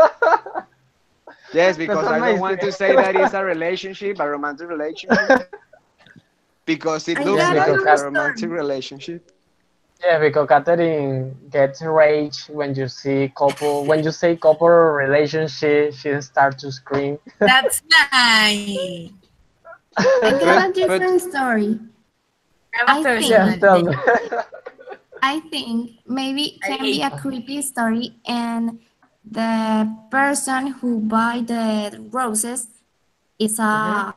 Yes, That's because I don't amazing. want to say that it's a relationship, a romantic relationship, because it I Yeah, looks got because like another a romantic story. relationship. yeah, because Catherine gets rage when you see couple when you say couple relationship, she starts to scream. That's nice. I got a But different story. I'm a I person Yes, think like tell this. me. I think maybe I can be hate. a creepy story, and the person who buy the roses is Mhm. a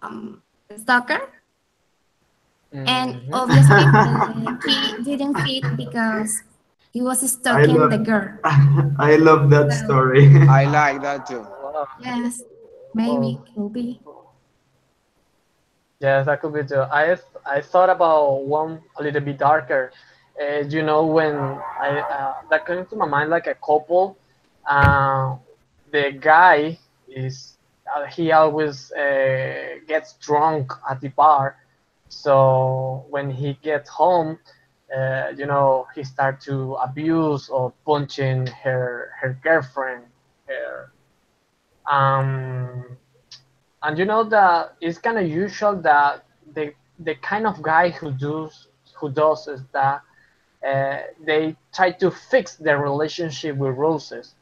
stalker, and Mhm. obviously the key didn't fit because he was I stalking the love girl. I love that So story. I like that too. Wow. yes, Well, maybe could be. yes, that could be too. I thought about one a little bit darker. When I that came to my mind like a couple. Uh, the guy is he always gets drunk at the bar. So when he gets home, he start to abuse or punching her girlfriend. Her um and you know that it's kind of usual that the kind of guy who does is that they try to fix their relationship with roses,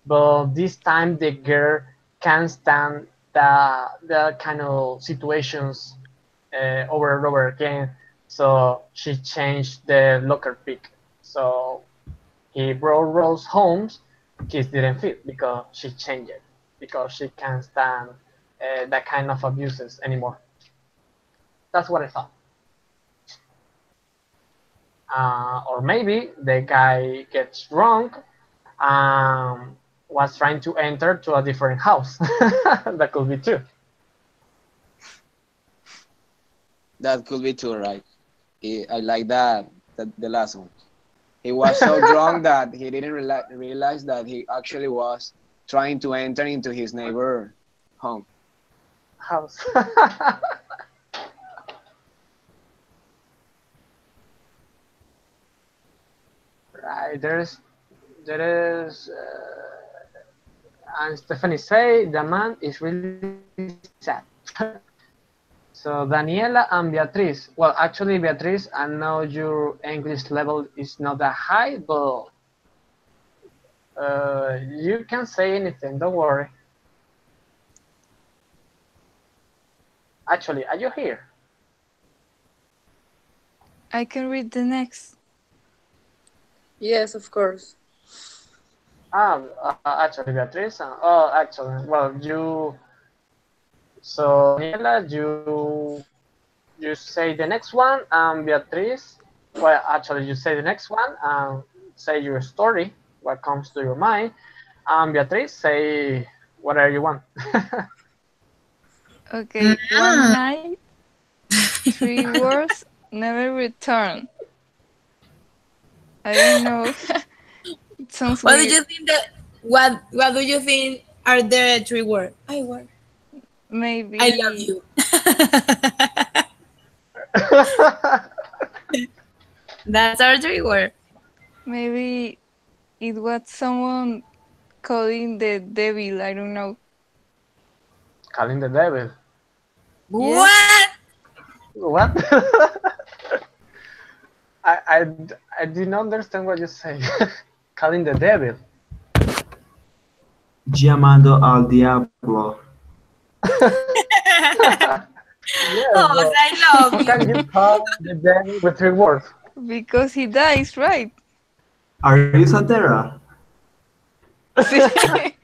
but this time the girl can't stand the kind of situations over and over again, so she changed the locker pick. So he brought Rose home. Kiss didn't fit because she changed it because she can't stand that kind of abuses anymore. That's what I thought. Or maybe the guy gets drunk, um, was trying to enter to a different house. That could be too. That could be too, right? I like that the last one. He was so drunk that he didn't realize that he actually was trying to enter into his neighbor home. House. Right. And Stephanie say the man is really sad. So Daniela and Beatriz. Well, actually, Beatriz, I know your English level is not that high, but you can say anything. Don't worry. Actually, are you here? I can read the next. Yes, of course. Actually, Beatriz. Actually, well, you. So Daniela, you say the next one, and Beatriz. Well, actually, you say the next one, and say your story, what comes to your mind, and Beatriz say whatever you want. Okay, one night, three words, never return. I don't know. It sounds What do weird. you think that? What do you think are the three words? I love Maybe, you. That's our three word. maybe it was someone calling the devil. I don't know. Calling the devil. Yes, What? What? I, I, I didn't understand what you say. Calling the devil. Llamando al diablo. Yes, Oh, but I love how can you. you call the devil with 3 words? because he dies, right? Are you Santera? See? I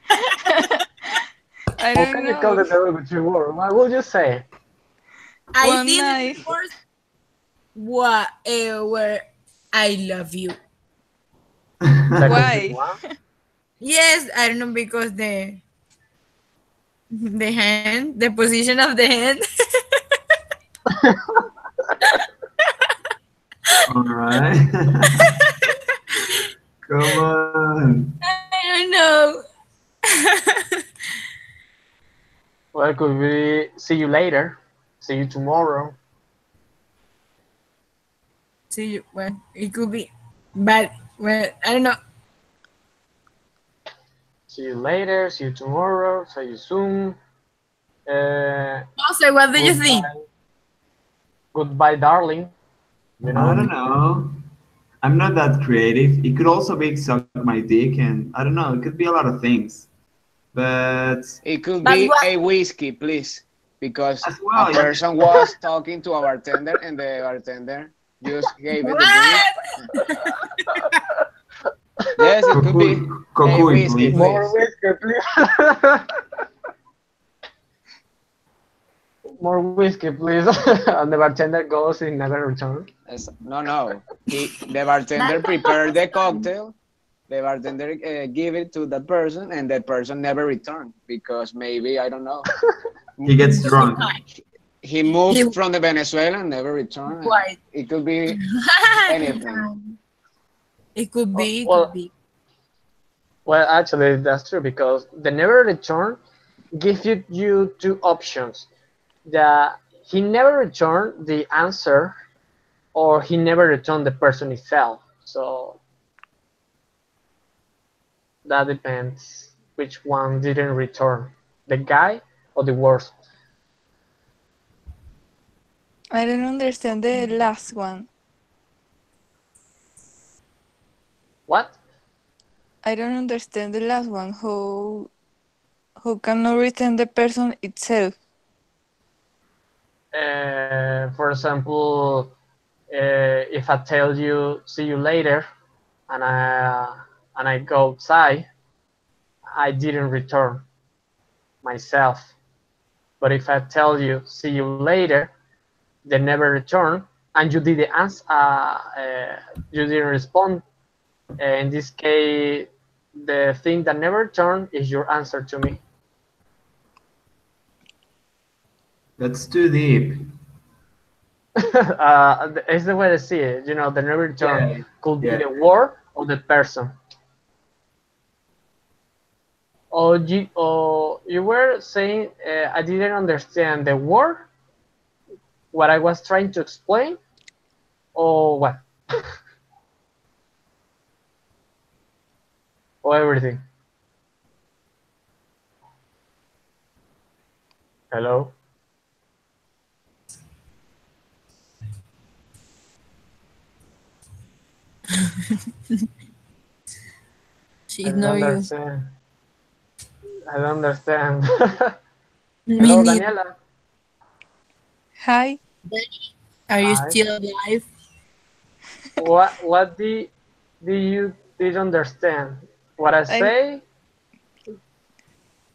How don't can you call know. the devil with 3 words? What would you say? I One think the night. three words. Whatever. I love you. That could be Why? one. Yes, I don't know because the hand, the position of the hand. Alright. Come on. I don't know. Well, it could be see you later. See you tomorrow. See, well, it could be, but well, I don't know. See you later. See you tomorrow. See you soon. Also, what do you think? Goodbye. Goodbye, darling. You I know? don't know. I'm not that creative. It could also be suck my dick, and I don't know. It could be a lot of things. But It could But be what? a whiskey, please, because as a well, yeah. person was talking to a bartender and the bartender just gave it the drink. What? Yes, it could Cocuy, be a cocuy, whiskey, please. More please. whiskey, please. More whiskey, please. And the bartender goes in never return. No, no. The That bartender prepared the cocktail. The bartender give it to that person, and that person never returned because maybe I don't know. He gets he drunk. died. He moved He from the Venezuela and never returned. And quite. it could be He anything. died. It could Well, be. It could well, be. well, actually, that's true because the never return gives you two options. That he never returned the answer, or he never returned the person itself. So that depends which one didn't return, the guy or the worst. I don't understand the last one. What? I don't understand the last one. Who cannot return the person itself? For example, if I tell you see you later, and I go outside, I didn't return myself. But if I tell you see you later, they never return, and you didn't answer, you didn't respond. In this case, the thing that never returned is your answer to me. That's too deep. It's the way to see it. The never return Yeah, could be yeah. the word or the person. Or you were saying I didn't understand the word, what I was trying to explain, or what, or everything. Hello, I She don't ignore you. understand. I don't understand. Me Hello, neither. Daniela. Hi. Are you Hi. still alive? What do you did understand? What I I say?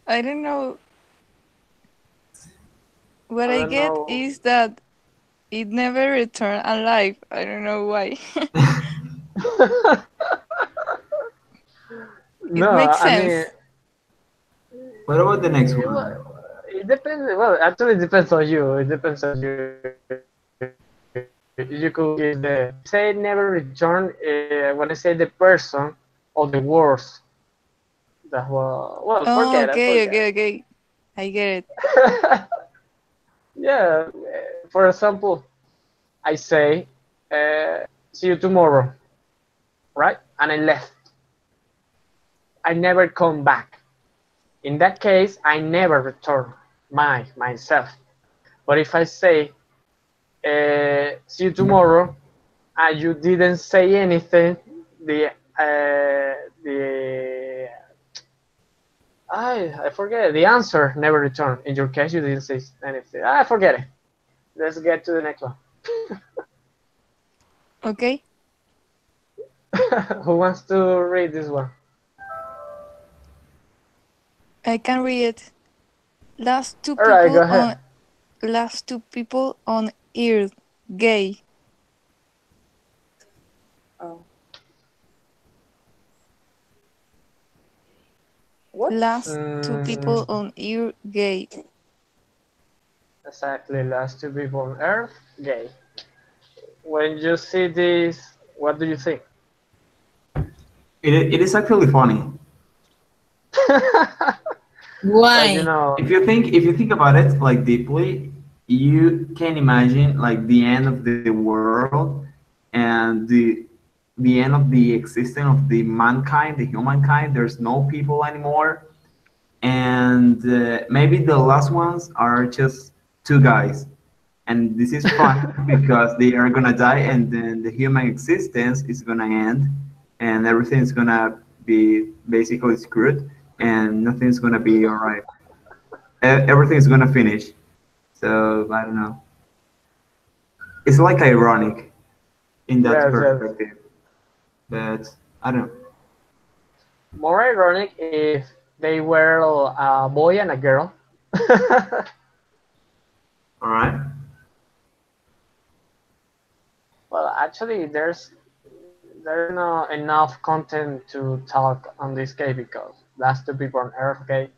I don't know. What I I don't get know. is that it never returned alive. I don't know why. No, It makes I mean, sense. What about the next well, one? it depends. Well, actually, it depends on you. It depends on you. You could give when I say never return. When I say the person or the words, that well, Oh, forget it, okay, forget okay, okay. I get it. it. Yeah. For example, I say, see you tomorrow, right? And I left. I never come back. In that case, I never return myself. But if I say, see you tomorrow, and you didn't say anything, the the I forget the answer never returned. In your case, you didn't say anything. I forget it. Let's get to the next one. Okay, Who wants to read this one? I can read it. Last two All right, go people ahead. on last two people on Earth, gay. Oh, what? Last two Mm, people on Earth, gay. exactly. Last two people on Earth, gay. When you see this, what do you think? It is actually funny. Well, Why? If you think about it like deeply, you can imagine like the end of the world and the end of the existence of the mankind, the humankind. There's no people anymore, and maybe the last ones are just two guys, and this is fun because they are gonna die, and then the human existence is gonna end, and everything's gonna be basically screwed, and nothing's gonna be all right. Everything's gonna finish. So I don't know. It's like ironic in that yes, yes. perspective, but I don't know. More ironic if they were a boy and a girl. All right. Well, actually, there's not enough content to talk on this case because last two people on Earth, okay,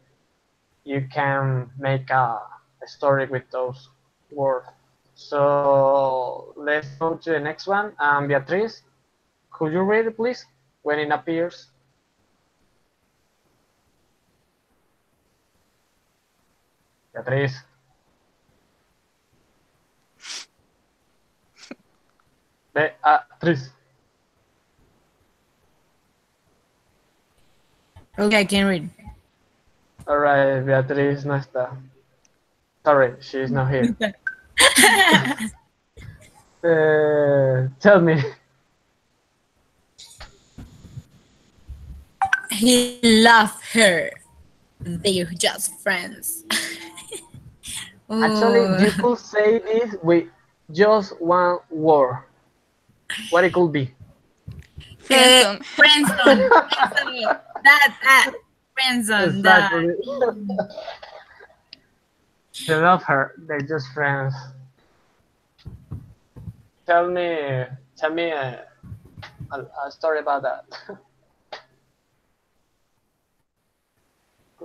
you can make a story with those words. So let's go to the next one. Beatriz, could you read it, please, when it appears? Beatriz. Beatriz. Okay, I can read. All right, Beatriz no está. Sorry, she's not here. Tell me. He loved her. They're just friends. Actually, Ooh. you could say this with just one word. What it could be? Friendzone. Friendzone. Friendzone. That. Friendzone. That. Exactly. They love her. They're just friends. Tell me a story about that.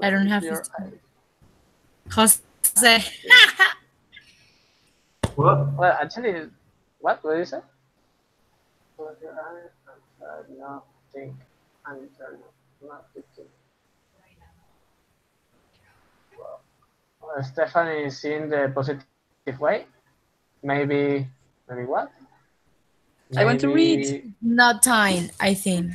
I don't have Your this. Jose. What? well, actually, what did you say? Close your eyes and try not think and eternal, not thinking. Well, Stephanie is in the positive way. Maybe what? I want to read. Maybe Not time, I think.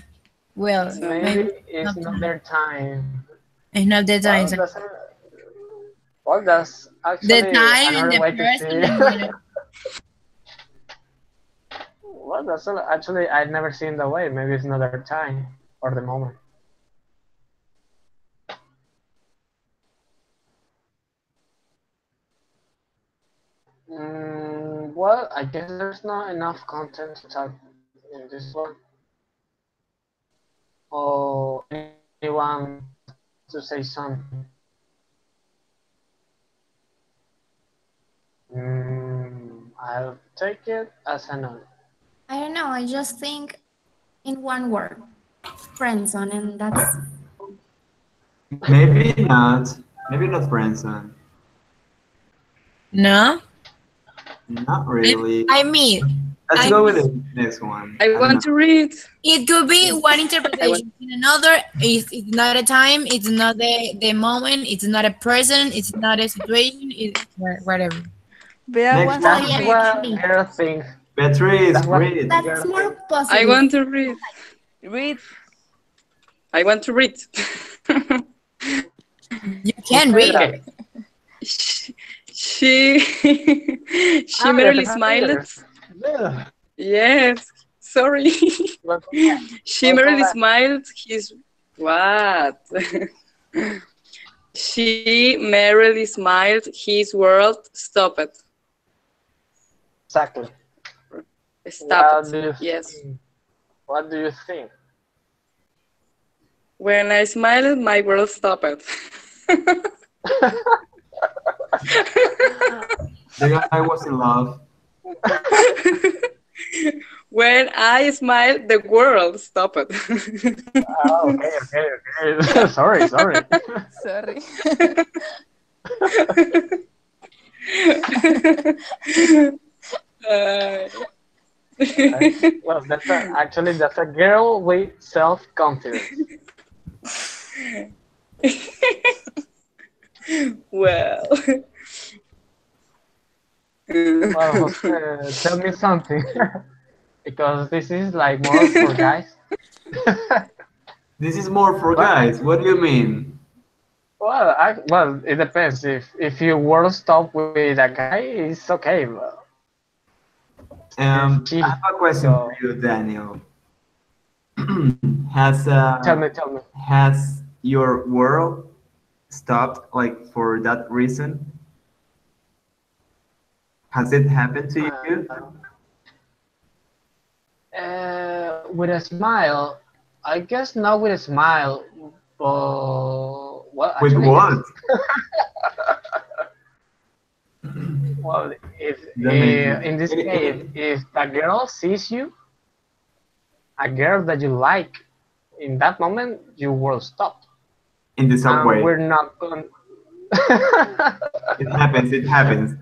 Well, So maybe maybe it's not not time. their time. It's not the time. Well, that's The actually time and another the way to person see. and whatever. Well, actually I've never seen the way. Maybe it's not their time or the moment. Well, I guess there's not enough content to talk in this one. Or anyone has to say something. I'll take it as a no. I don't know. I just think in one word, friend zone, and that's Maybe not. Maybe not friendzone. No? Not really. I mean, Let's I go with mean, the next one. I I don't know. want to read. it could be one I want. interpretation in another. It's not a time, it's not the moment, it's not a person, it's not a situation, it's whatever. Bea Next wants well, to That's yeah, read. what maybe. girl thinks. Beatrice, That's what read. That's girl more thinks. I positive. want to read. Read. I want to read. You Who can said read. that? She she Ah, ya merely te smiled. cambias. Yeah. Yes, sorry. Welcome back. She Welcome merely back. smiled. His what? She merely smiled. His world stopped. Exactly. What Stopped. do you Yes. think? What do you think? When I smiled, my world stopped. The guy was in love. When I smiled, the world stopped. Ah, okay. Sorry. Sorry. Uh, Well, that's a girl with self-confidence. well. Well, Jose, tell me something, because this is like more for guys. This is more for What? guys. What do you mean? Well, it depends. If you were to stop with a guy, it's okay. But it's I cheating. have a question So for you, Daniel. Has tell me. has your world stopped like for that reason? Has it happened to you? With a smile, I guess not with a smile, but well, With actually what? yes. Well, if It's amazing. in this case, if the girl sees you, a girl that you like, in that moment you will stop, In the and subway. we're not going. It happens. It happens.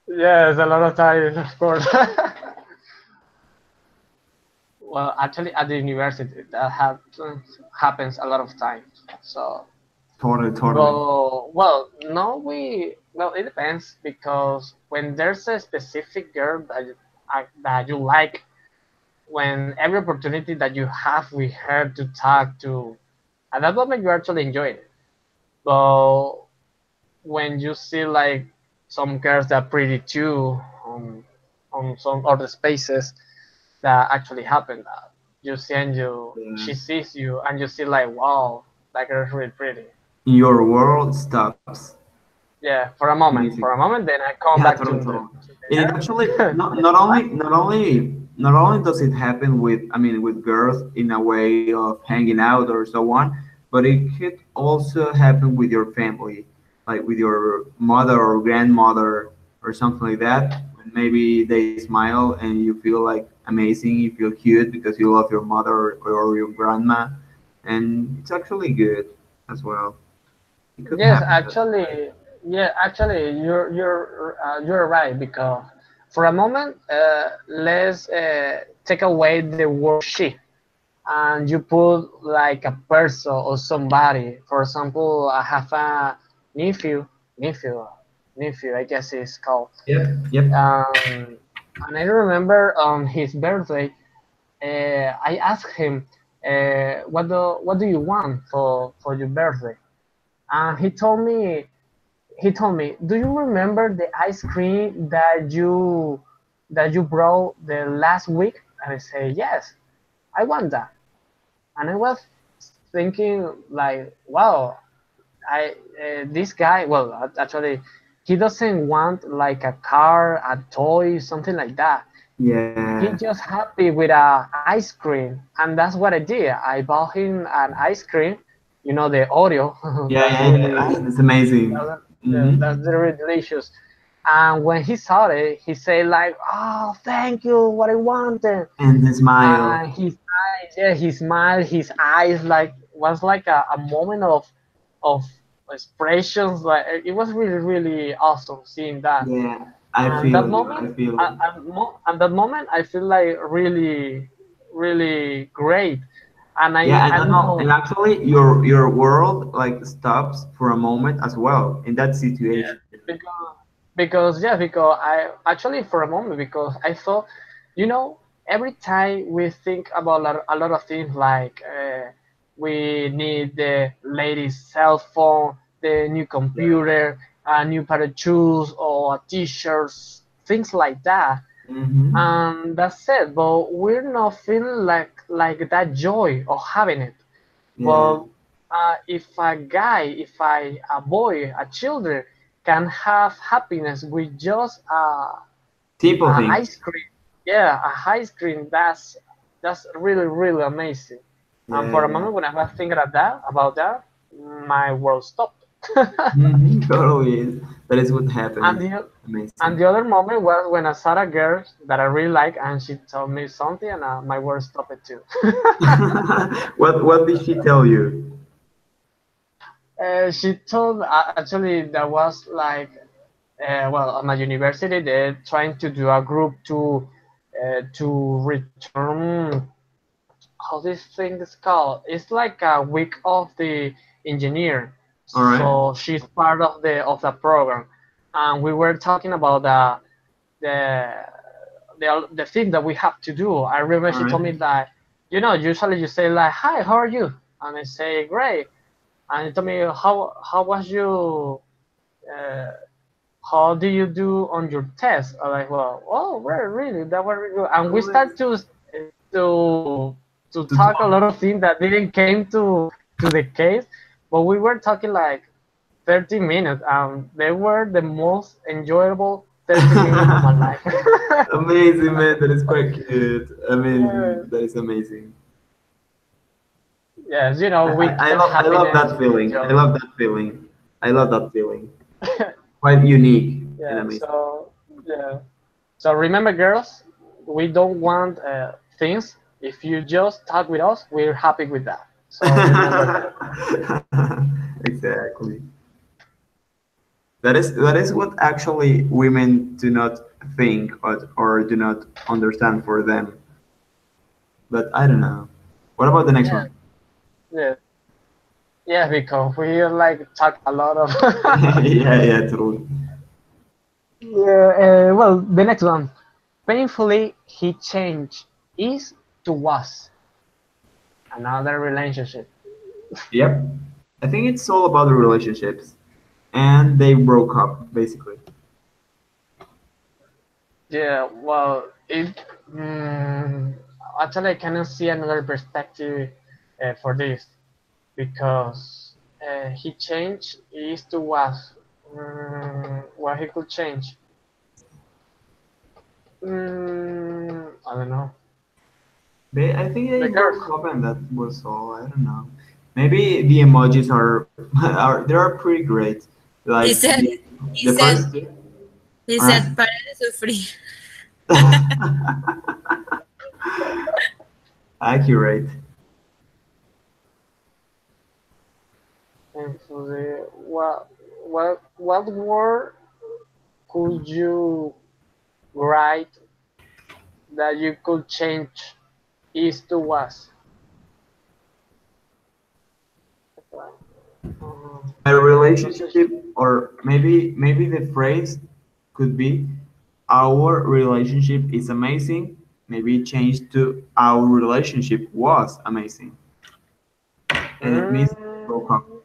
Yes, a lot of times, of course. Well, actually, at the university, that happens a lot of times. So, Totally, totally. well, no, well, it depends because when there's a specific girl that you like, when every opportunity that you have with her to talk to, at that moment you actually enjoy it. But when you see like some girls that are pretty too on some other spaces that actually happen, you see and Yeah. she sees you and you see like wow, that girl's really pretty. Your world stops. Yeah, Amazing. for a moment, then I come Yeah, back totally, totally. to And it the actually girl. not only does it happen with, I mean, with girls in a way of hanging out or so on, but it could also happen with your family, like with your mother or grandmother or something like that. When maybe they smile and you feel like amazing, you feel cute because you love your mother or your grandma, and it's actually good as well. It could Yes, happen that actually, way. yeah, actually, you're right because for a moment, let's take away the word she, and you put like a person or somebody. For example, I have a nephew, nephew, nephew, I guess it's called. Yep, yep. Um, and I remember on his birthday, I asked him, what do you want for your birthday? And he told me, "Do you remember the ice cream that you brought the last week?" And I say, "Yes, I want that." And I was thinking like, "Wow, I this guy. Well, actually, he doesn't want like a car, a toy, something like that. Yeah. He just happy with a ice cream, and that's what I did. I bought him an ice cream, the Oreo. Yeah, That's yeah, yeah. really Ah, that's amazing. that's really delicious. And when he saw it, he said like, "Oh, thank you, what I wanted." And the smile. And his eyes, yeah, he smiled, his eyes like was like a moment of expressions. Like it was really really awesome seeing that. Yeah, I And that feel you. I moment, feel you. and that moment, I feel like really really great. And I Yeah, and I no, don't no, and know. actually, your world like stops for a moment as well in that Yeah, situation. because I actually for a moment because I thought, you know, every time we think about a lot of things like we need the latest cell phone, the new Yeah. computer, a new pair of shoes or t-shirts, things like that. Mm-hmm. That's it. But we're not feeling like that joy of having it. Yeah. But if a boy, a children can have happiness with just Simple a things. ice cream, yeah, a ice cream, that's really really amazing. And Yeah, for a yeah. moment, when I was thinking about that, my world stopped. Mm-hmm. Totally. That is what and happens. the Amazing. and the other moment was when I saw a girl that I really like, and she told me something, and my world stopped too. What did she tell you? She told actually that was like well, at my university they're trying to do a group to return how this thing is called. It's like a week of the engineer. All right. So she's part of the program, and we were talking about the the thing that we have to do. I remember All she right. told me that usually you say like hi, how are you? And I say great. And he told me how was you uh, how do you do on your test? I'm like, well, oh, really, that was really good. And we start to to To talk a talk. lot of things that didn't came to the case, but we were talking like 30 minutes. They were the most enjoyable 30 minutes of my life. Amazing, man. That is quite cute. Yeah. Amazing. That is amazing. Yes, we get I love happiness that with each feeling. I other. love that feeling. I love that feeling. Quite unique. and Yeah. amazing. Yeah. So remember, girls, we don't want things. If you just talk with us, we're happy with that. So remember that. Exactly. That is what actually women do not think or do not understand for them. But I don't know. What about the next Yeah. one? Yeah. Yeah, because we like talk a lot of. Yeah, yeah, totally. Yeah. Well, the next one. Painfully, he changed is to was another relationship. Yep. I think it's all about the relationships, and they broke up basically. Yeah. Well, mm, actually I cannot see another perspective for this because he changed is to was. What he could change. I don't know. I think they The girl. broke up, and that was all. I don't know. Maybe the emojis are are they are pretty great. He Like said, he the said, first two. he Huh? said, "Para de sufrir." Accurate. And for the what word could you write that you could change is to was? My Relationship. relationship, or maybe the phrase could be, our relationship is amazing. Maybe change to our relationship was amazing, and it means broke up. Mm,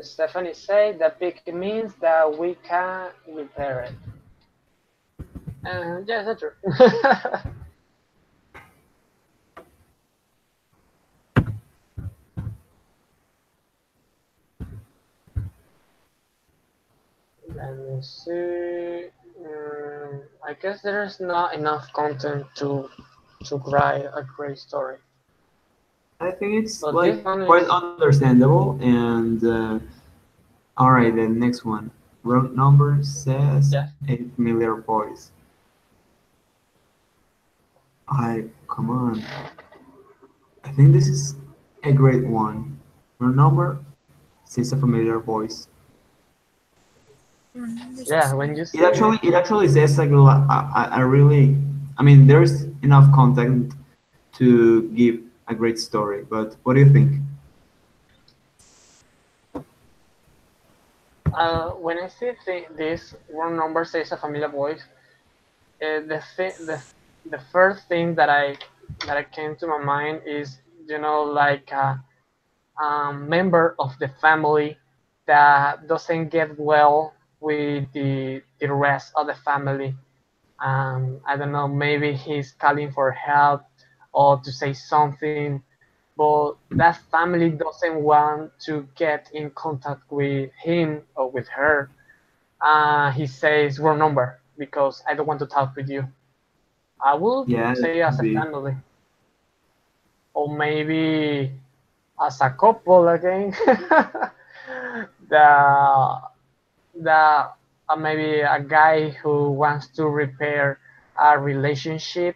Stephanie said that pick means that we can repair it. Yes, that's true. Let me see. I guess there's not enough content to write a great story. I think it's But this like one quite is understandable. And all right, the next one. Road number says yeah. 8 million boys. I come on. I think this is a great one. Road number says a familiar voice. Yeah, when you It see actually says like a really. I mean, there's enough content to give a great story. But what do you think? when I see this one number says a familiar voice, the, the first thing that I came to my mind is like a member of the family that doesn't get well with the rest of the family. I don't know, maybe he's calling for help or to say something, but that family doesn't want to get in contact with him or with her. He says wrong number because I don't want to talk with you. I will Yeah, that say as could a be. family, or maybe as a couple again. the the maybe a guy who wants to repair a relationship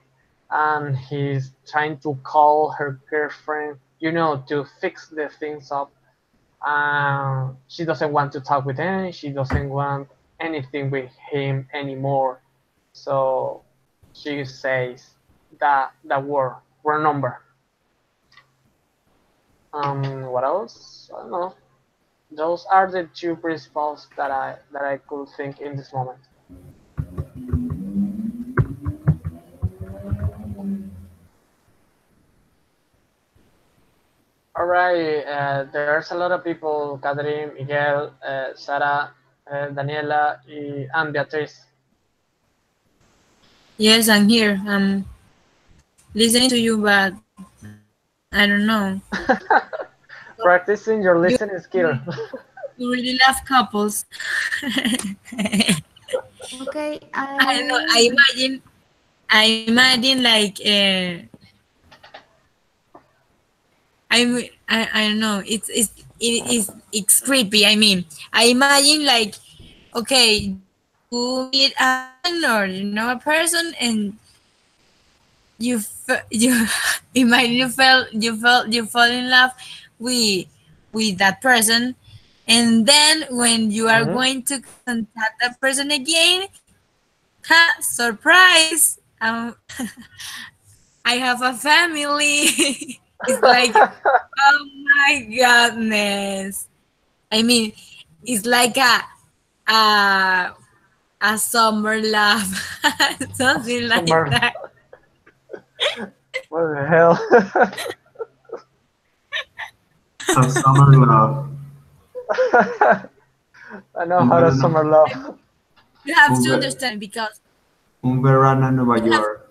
and he's trying to call her girlfriend, to fix the things up. She doesn't want to talk with him. She doesn't want anything with him anymore. So she says that word number. What else? I don't know. Those are the two principles that I could think in this moment. All right. There's a lot of people: Catherine, Miguel, Sarah, Daniela, and Beatriz. Yes, I'm here. I'm listening to you, but I don't know. Practicing your You listening skill. you really love couples. Okay, I don't know. I imagine like I don't know. It's it's creepy. I mean, I imagine like, okay, you meet a person or you know a person and you imagine you fall in love with that person, and then when you are Mhm. going to contact that person again, ha, surprise, I have a family. It's like, oh my goodness. I mean, it's like a a summer love, something like Summer. that. What the hell? A summer love. I know Un how to verano, summer love. You have un, to ve- understand because un verano en Nueva you have York.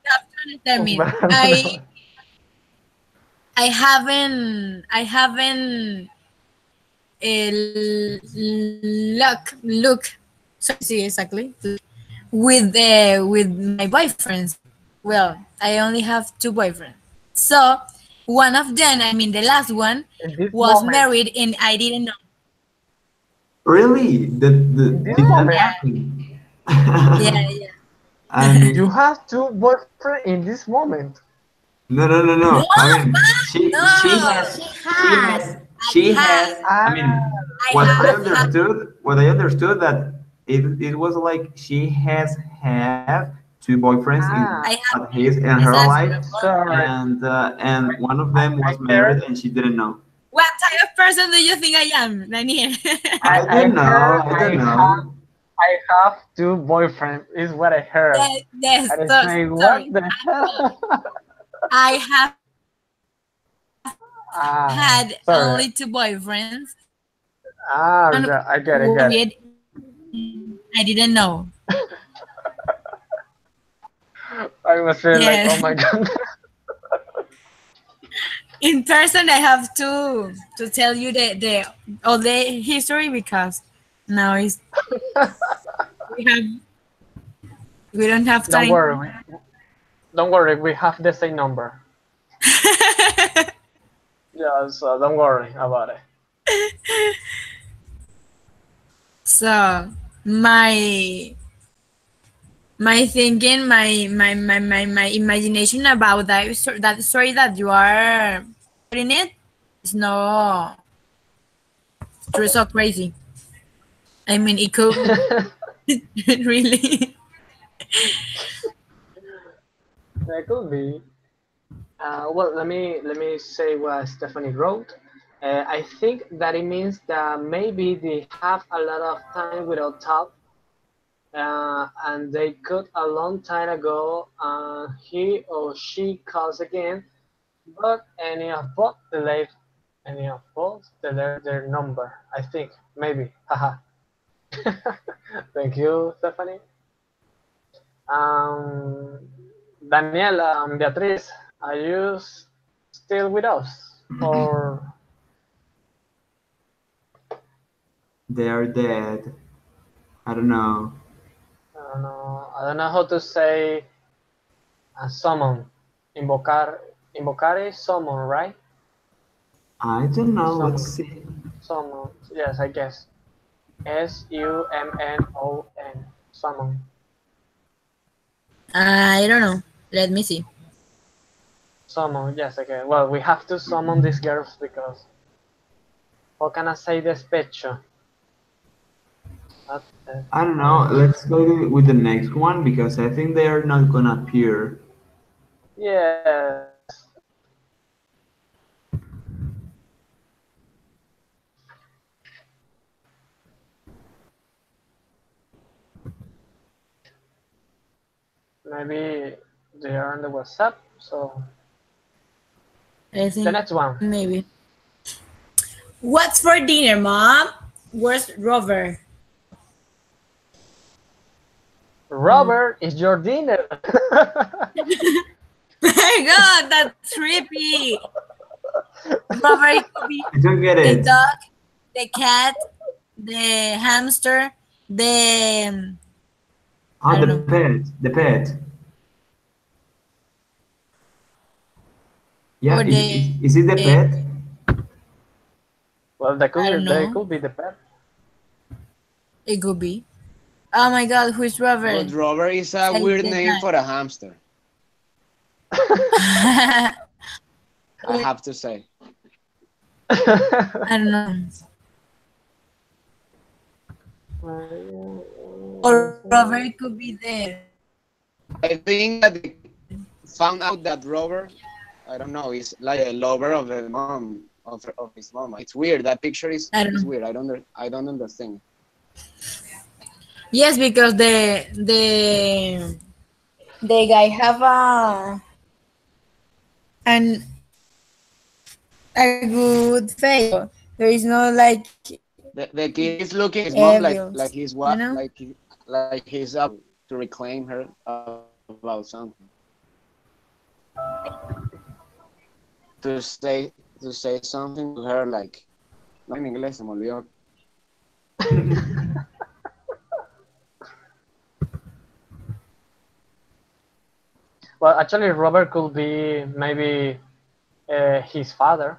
you have to understand me. I haven't look so see exactly with my boyfriends. Well, I only have two boyfriends. So one of them, I mean the last one, In this was moment. married and I didn't know. Really? In this Did that moment. Yeah, happen? yeah, yeah. I You mean, have two boyfriends in this moment. no, no, no, No, no. I mean, no. She she has. has, I she has. have, I Ah, mean, I what I have had. understood, what I understood that it was like she has had two boyfriends in ah, I have at his in her exactly. life, sorry. and one of them I was heard, married and she didn't know. What type of person do you think I am, Daniel? I I don't know. heard I don't know. I have two boyfriends. Is what I heard. Yes, yes. And I So say, what sorry. the hell? I have Ah, had sorry. only two boyfriends. Ah, One I get it, get it. married. I didn't know. I was really like, oh Yes. my god. In person, I have to tell you the all the history because now is we have we don't have Don't time. worry, don't worry. We have the same number. Yeah, so don't worry about it. So my my thinking, my imagination about that story that you are putting it is no, it's so crazy. I mean, it could really. That could be. Well, let me say what Stephanie wrote. I think that it means that maybe they have a lot of time without talk, and they cut a long time ago. He or she calls again, but any of both delete their number. I think maybe. Haha. Thank you, Stephanie. Um, Daniel, Beatriz, are you still with us? Or They are dead. I don't know. I don't know how to say summon. Invocar, invocare summon, right? I don't know. Let's Summon, see. summon. Yes, I guess. SUMMON. Summon. I don't know. Let me see. Summon. Yes, okay. Well, we have to summon these girls because how can I say despecho? Not I don't know. Let's despecho. go with the next one because I think they are not gonna appear. Yes. Maybe they are on the WhatsApp. So I the think next one. maybe. What's for dinner, Mom? Where's Rover? Robert is your dinner. My God, that's creepy. Rover, it could be I don't get the it. dog, the cat, the hamster, the Ah, I don't the know, pet. The pet. Yeah, or is it the pet? Well, I don't they know. could be the pet. It could be. Oh my God, who is Robert? But Robert is a weird Silent name for a hamster. night. I have to say. I don't know. Or Robert could be there. I think that they found out that Robert, I don't know, is like a lover of the mom of his mom. It's weird. That picture I don't is know. weird. I don't understand. Yes, because the guy have an a good face. So there is no like The kid is looking his mom evils, like he's you what know? like he's about to reclaim her about something. To say something to her like no en inglés se me olvidó. Well, actually, Robert could be maybe his father.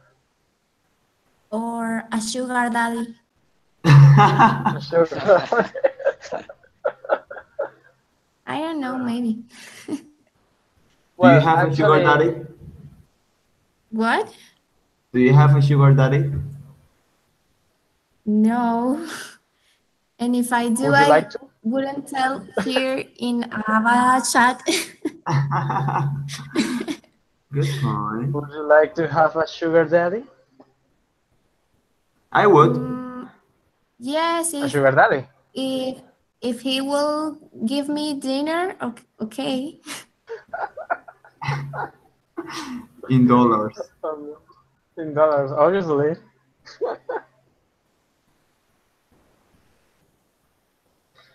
Or a sugar daddy. Sure. I don't know, maybe. Do you Well, have a sugar actually, daddy? What? Do you have a sugar daddy? No. And if I do, would you I like to? wouldn't tell here in Ava chat. Good point. Would you like to have a sugar daddy? I would. Mm, yes, A sugar daddy. if if he will give me dinner, okay. In dollars. Um, in dollars, obviously.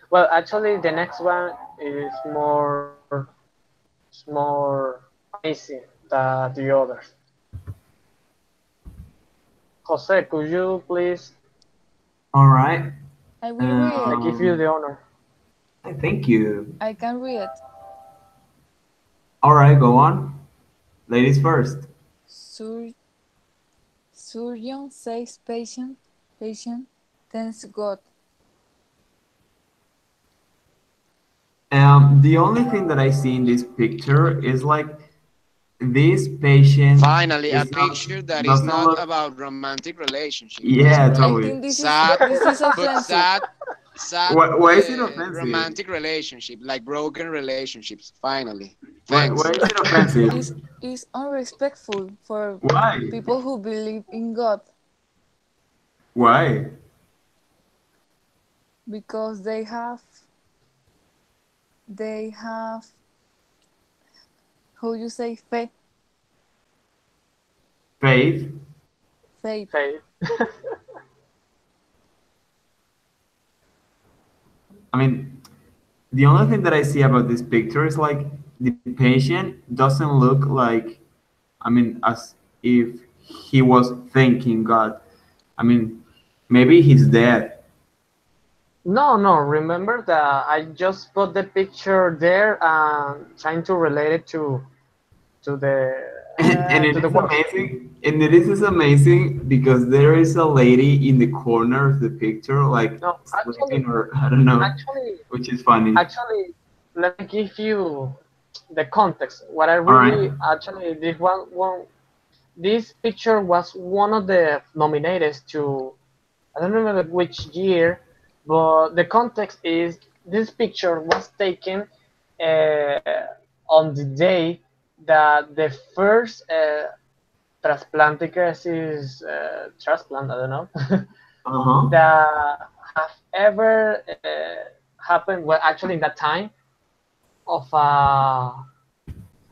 Well, actually, the next one is more amazing than the others. Jose, could you please? All right. I will read. I give you the honor. Thank you. I can read. All right, go on. Ladies first. Sur- Surgeon says patient, thanks God. The only thing that I see in this picture is like this patient Finally, a is not picture that is doesn't not look. about romantic relationship. That's Yeah, great. I totally. think Sad, this is but offensive. sad Why is it offensive? romantic relationship, like broken relationships. Finally, Why thanks. is it offensive? Is unrespectful for Why? people who believe in God Why? because they have how you say Faith. faith. Faith. I mean, the only thing that I see about this picture is like the patient doesn't look like, I mean, as if he was thanking God. I mean, maybe he's dead. No, no. Remember that I just put the picture there and trying to relate it And it to the is words. amazing. And it is amazing because there is a lady in the corner of the picture, like No, sleeping or I don't know, actually, which is funny. actually, let me give you the context. What I All right. really actually this picture was one of the nominated to I don't remember which year, but the context is this picture was taken uh, on the day that the first transplanticasis transplant, I don't know, Uh-huh. that have ever happened. Well, actually, in that time of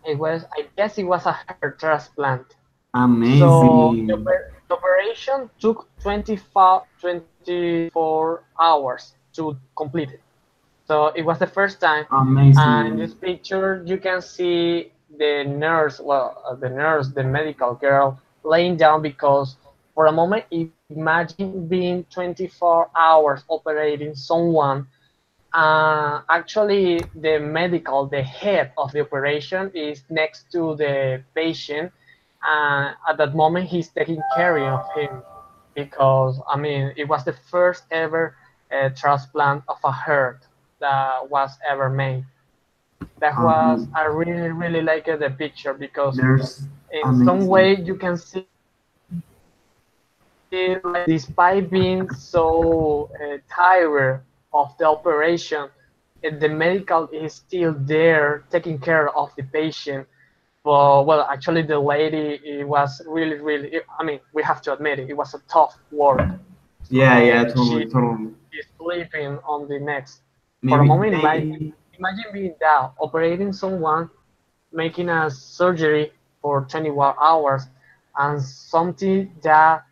it was I guess it was a heart transplant. So Amazing. the operation took 24 hours to complete it. So it was the first time. And in this Amazing. picture, you can see the nurse, the nurse, the medical girl, laying down because for a moment, imagine being 24 hours operating someone. Actually, the head of the operation is next to the patient. At that moment, he's taking care of him. because I mean it was the first ever transplant of a heart that was ever made. That was Um, I really like the picture because there's in some amazing. way you can see like despite being so tired of the operation, the medical is still there taking care of the patient. But well, actually, the lady it was really. I mean, we have to admit it. It was a tough work. Yeah, yeah, She totally, totally. is sleeping on the next. For a Maybe moment, they, imagine being that operating someone, making a surgery for 21 hours, and something that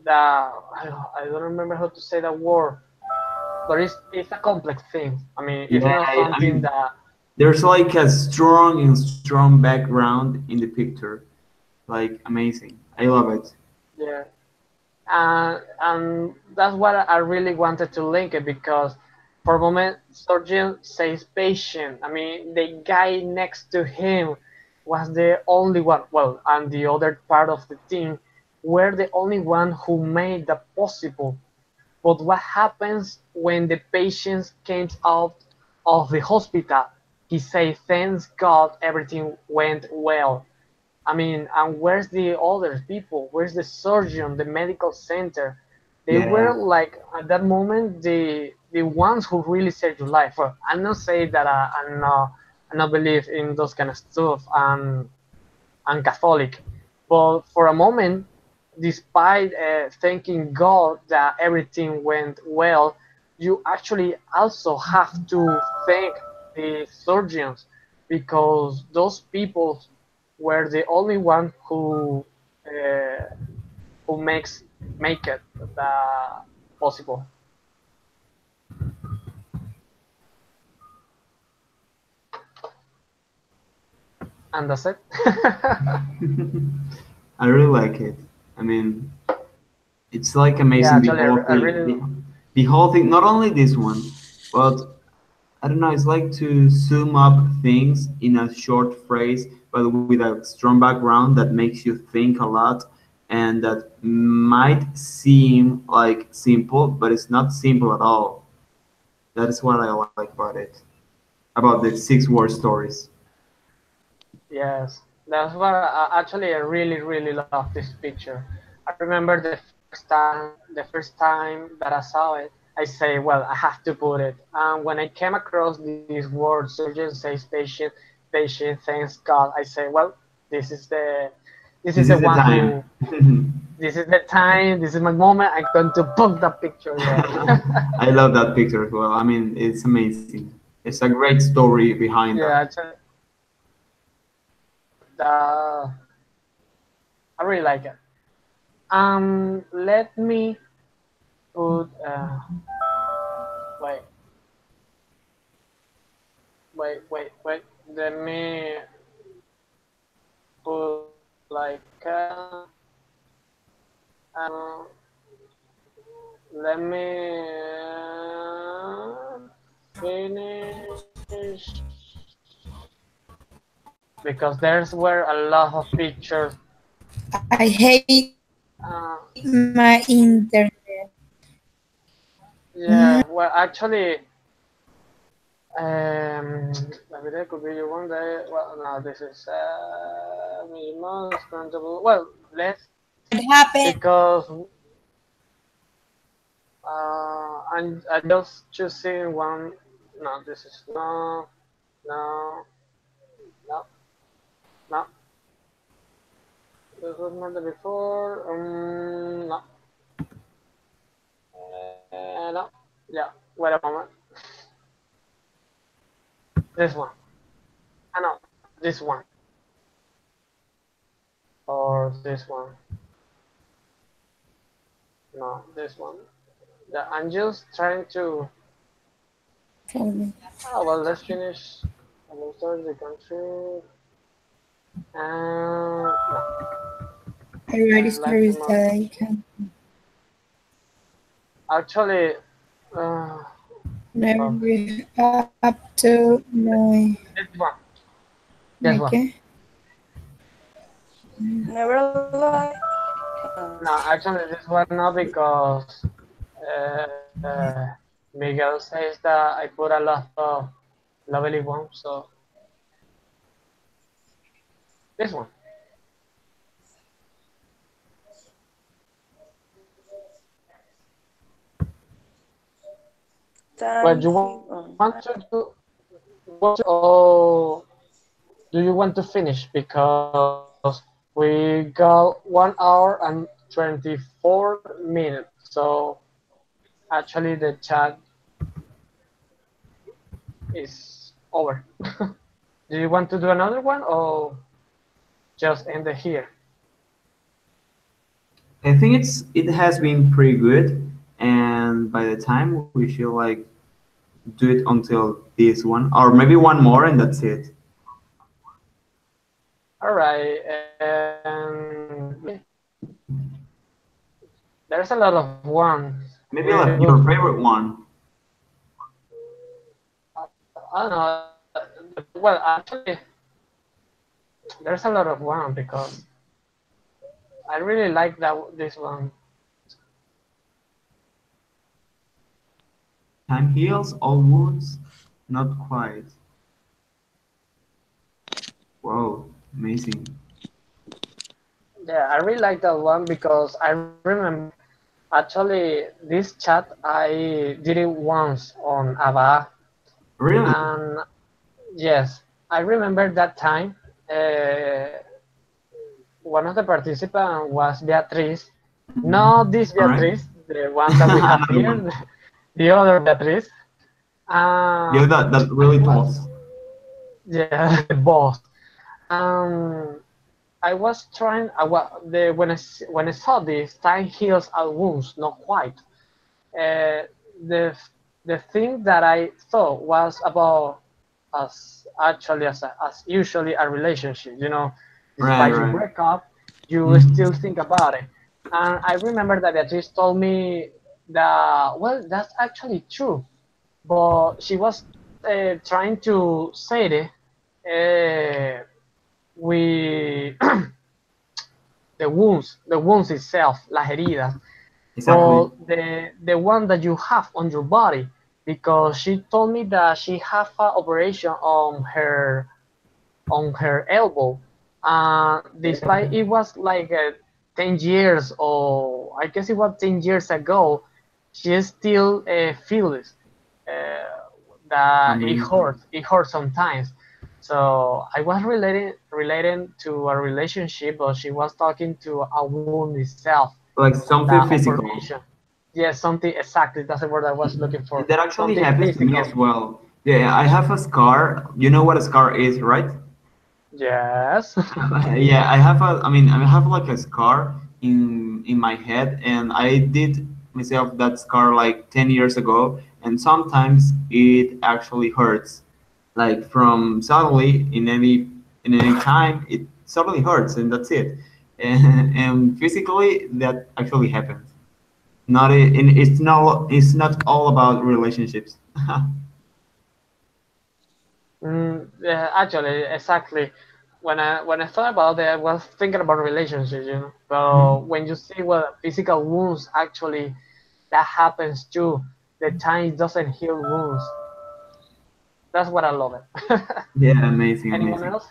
I don't remember how to say that word, but it's a complex thing. I mean, it's yeah, not I something mean, that there's like a strong background in the picture. Like amazing. I love it. yeah. And that's what I really wanted to link it because for a moment surgeon says patient. I mean the guy next to him was the only one, well, and the other part of the team were the only one who made that possible. But what happens when the patient came out of the hospital? He said thanks God everything went well. I mean, and where's the other people? Where's the surgeon, the medical center? They were Yeah, like at that moment the ones who really saved your life. Well, I'm not saying that I not believe in those kind of stuff. I'm Catholic, but for a moment, despite thanking God that everything went well, you actually also have to thank the surgeons because those people were the only one who make it possible, and that's it. I really like it. I mean, it's like Yeah, amazing the actually, whole I thing. really The whole thing, not only this one, but I don't know, it's like to sum up things in a short phrase, but with a strong background that makes you think a lot and that might seem like simple, but it's not simple at all. That is what I like about it, about the 6 word stories. yes, that's what actually I really love this picture. I remember the first time that I saw it, I say, well, I have to put it. And when I came across this word, surgeon says patient, thanks God. I say, well, this is the this is This the is the one time. who this is the time, this is my moment. I'm going to book that picture. Yeah, I love that picture as well. I mean, it's amazing. It's a great story behind that. yeah, actually, the I really like it. Let me put wait, wait. Let me put like um, let me finish because there's where a lot of pictures. I hate Uh, my internet. yeah, well, actually, every day could be your one day. Well, no, this is most countable. Well, let's What happened? because I just choosing one. No, this is no, no, no. This was not the before. No, no. Yeah, wait a moment. This one. I know this one or this one. No, this one. Yeah, I'm just trying to. Tell me. Oh well, let's finish. I will start the country. No, I write I like the stories most. that I can Actually, uh, never well, be up to my this one. This one. okay. Never lie. No, actually, this one not because uh, Miguel says that I put a lot of lovely ones, so this one. Well, Time you he want to do? You want to, or do you want to finish? Because we got 1 hour and 24 minutes. So actually, the chat is over. Do you want to do another one or just end it here? I think it has been pretty good, and by the time we should like do it until this one, or maybe one more, and that's it. All right, and there's a lot of ones. Maybe We like will. your favorite one. I don't know. Well, actually, there's a lot of one because I really like that this one. Time heals all wounds? Not quite. Wow, amazing. Yeah, I really like that one because I remember actually this chat I did it once on Ava, Really? and yes, I remember that time. Uh, One of the participants was Beatriz, not this All right. Beatriz, the one that we have Another here, one. the other Beatriz. Yeah, that I really was, talks. yeah, the boss. Um, I was trying. When I saw this, time heals all wounds. Not quite. Uh, the the thing that I thought was about as usually a relationship. Right, Despite you right. break up, you Mhm. still think about it. And I remember that Beatrice told me that that's actually true, but she was trying to say it with the wounds itself, las heridas, Exactly. but the one that you have on your body, because she told me that she have an operation on her elbow. Despite it was like 10 years, or I guess it was 10 years ago, she still feels that it Amazing. hurts. It hurts sometimes. So I was relating to a relationship, but she was talking to a wound itself, Like the something physical. operation. Yes, something exactly. That's the word I was looking for. That actually Something happens to me physical. as well. Yeah, I have a scar. You know what a scar is, right? Yes. Yeah, I have a. I mean, I have like a scar in my head, and I did myself that scar like 10 years ago, and sometimes it actually hurts. Like from suddenly in any time, it suddenly hurts, and that's it. And physically, that actually happens. Not it's not all about relationships. Yeah, actually, exactly. When I thought about it, I was thinking about relationships. But when you see what physical wounds actually that happens too, the time doesn't heal wounds. That's what I love it. Yeah, amazing, Anyone amazing. else?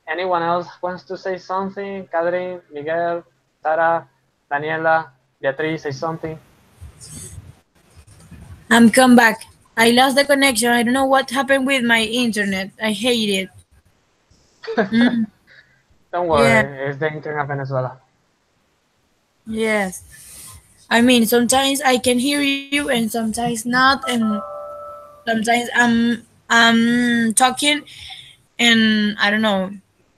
Anyone else wants to say something? Catherine, Miguel, Tara, Daniela, Beatriz, say something. I'm come back. I lost the connection. I don't know what happened with my internet. I hate it. Mm, Don't yeah, worry, it's the internet of Venezuela. yes. I mean, sometimes I can hear you and sometimes not, and sometimes I'm talking and I don't know.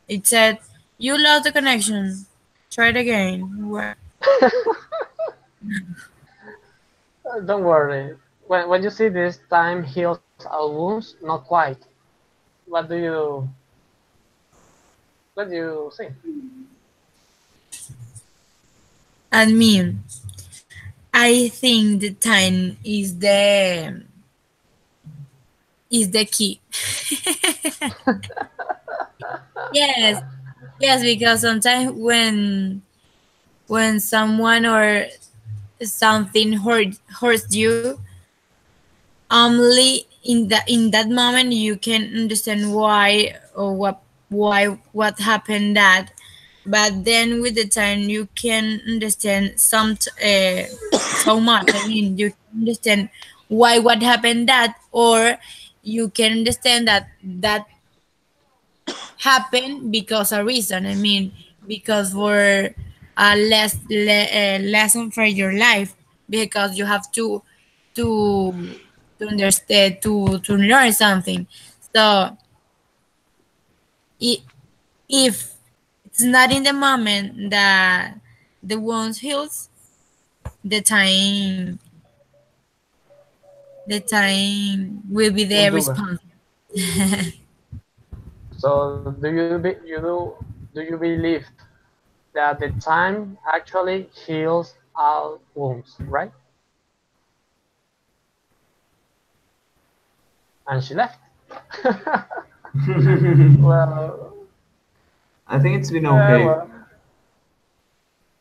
It said you lost the connection. Try it again. What? Don't worry. When you see this, time heals all wounds, not quite. What do you what do you think? And me, I think the time is the key. Yes, yes, because sometimes when someone or something hurts you, only in that moment you can understand why or what happened that, but then with the time you can understand so much. I mean, you can understand why what happened that, or you can understand that happened because a reason. I mean, because for a lesson for your life, because you have to to understand to learn something. So i- if it's not in the moment that the wound heals, the time will be the Will do it. response. So do you believe that the time actually heals all wounds, right? And she left. Well, I think it's been okay. well,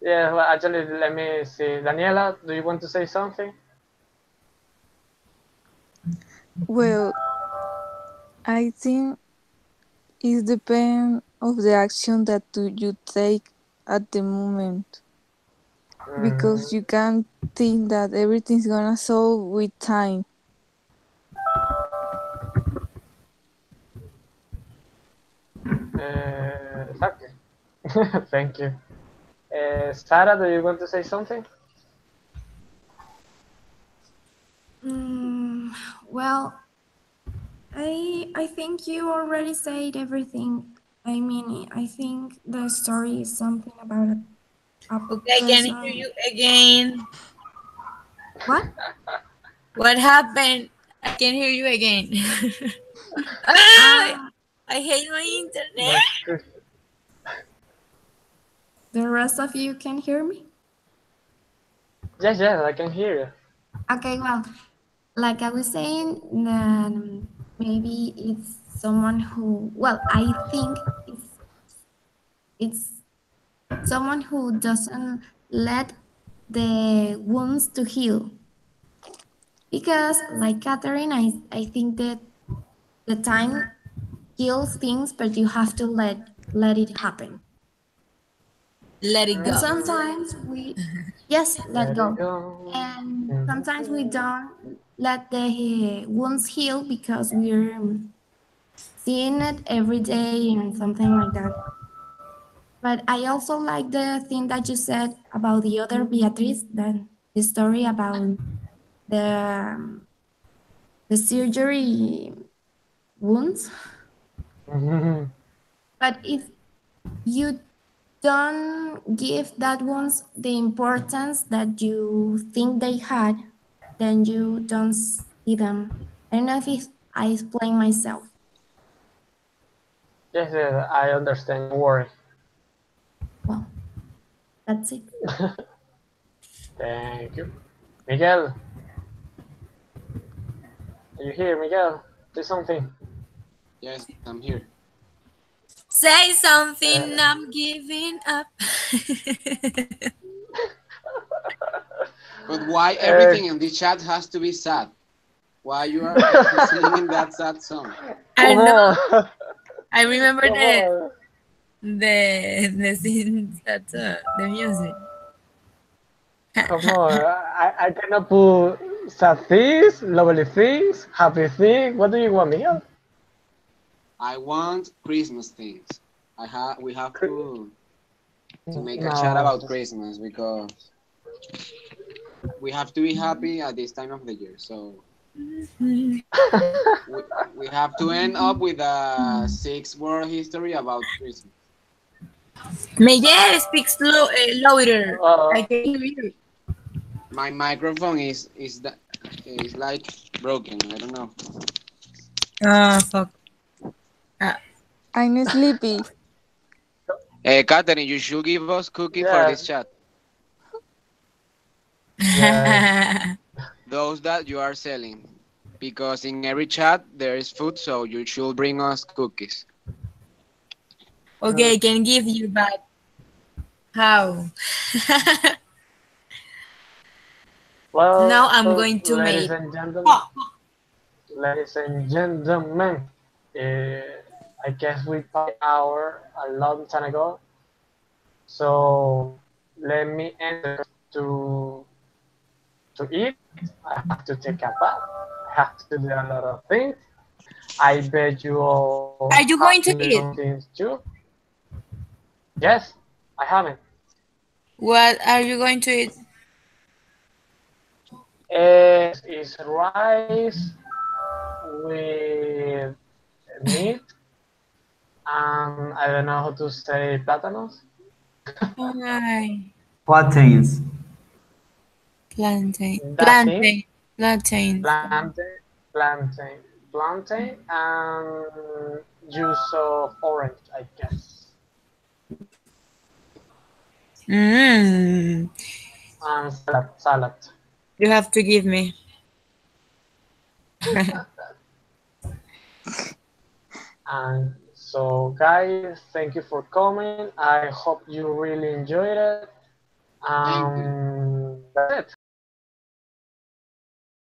yeah. Well, actually, let me see. Daniela, do you want to say something? Well, I think it depends of the action that you take at the moment, because Mm, you can't think that everything's gonna solve with time. exactly. Thank you. Sarah, do you want to say something? Mm, well, I think you already said everything. I mean, I think the story is something about a Okay, I can hear person. you again. What? What happened? I can hear you again. Ah, Ah, I hate my internet. My goodness. the rest of you can hear me? Yes, yes, I can hear you. Okay, well, like I was saying, maybe it's someone who, well, I think it's someone who doesn't let the wounds to heal. Because, like Catherine, I think that the time heals things, but you have to let it happen. Let it And go. sometimes we, yes, let Let it go. go. And sometimes we Mhm. don't let the wounds heal because we're seeing it every day and something like that. But I also like the thing that you said about the other Beatriz, that the story about the um, the surgery wounds. Mhm. But if you don't give that ones the importance that you think they had, then you don't see them. I don't know if I explain myself. Yes, yes, I understand. Don't worry. Well, that's it. Thank you. Miguel, are you here, Miguel? Say something. Yes, I'm here. Say Uh, something, I'm giving up. But why uh, everything in this chat has to be sad? Why you are singing that sad song? I come know. on. I remember Come on. the scenes that the music. Come on. I cannot put sad things, lovely things, happy things. What do you want, Miguel? I want Christmas things. We have to make a chat No. about Christmas because we have to be happy at this time of the year. So we, we have to end up with a 6 word history about Christmas. Miguel speaks louder. I uh, can hear you. My microphone is like broken. I don't know. Oh fuck. Uh, I'm sleepy. Catherine, you should give us cookie for yeah, this chat. yeah. Those that you are selling, because in every chat there is food, so you should bring us cookies. okay, I can give you, but How? Now Well, I'm going to ladies make. and gentlemen, Oh, ladies and gentlemen, I guess we passed the hour a long time ago. So let me enter to eat. I have to take a bath. I have to do a lot of things. I bet you all are have you your going to own eat? routines too. Yes, I haven't. What are you going to eat? It's rice with meat and I don't know how to say platanos. Oh my. Plantains. Plantain. That thing, Plantain. Plantain. plantain, plantain, and juice of orange, I guess, Mmm. and salad. You have to give me. And so, guys, thank you for coming. I hope you really enjoyed it. That's it.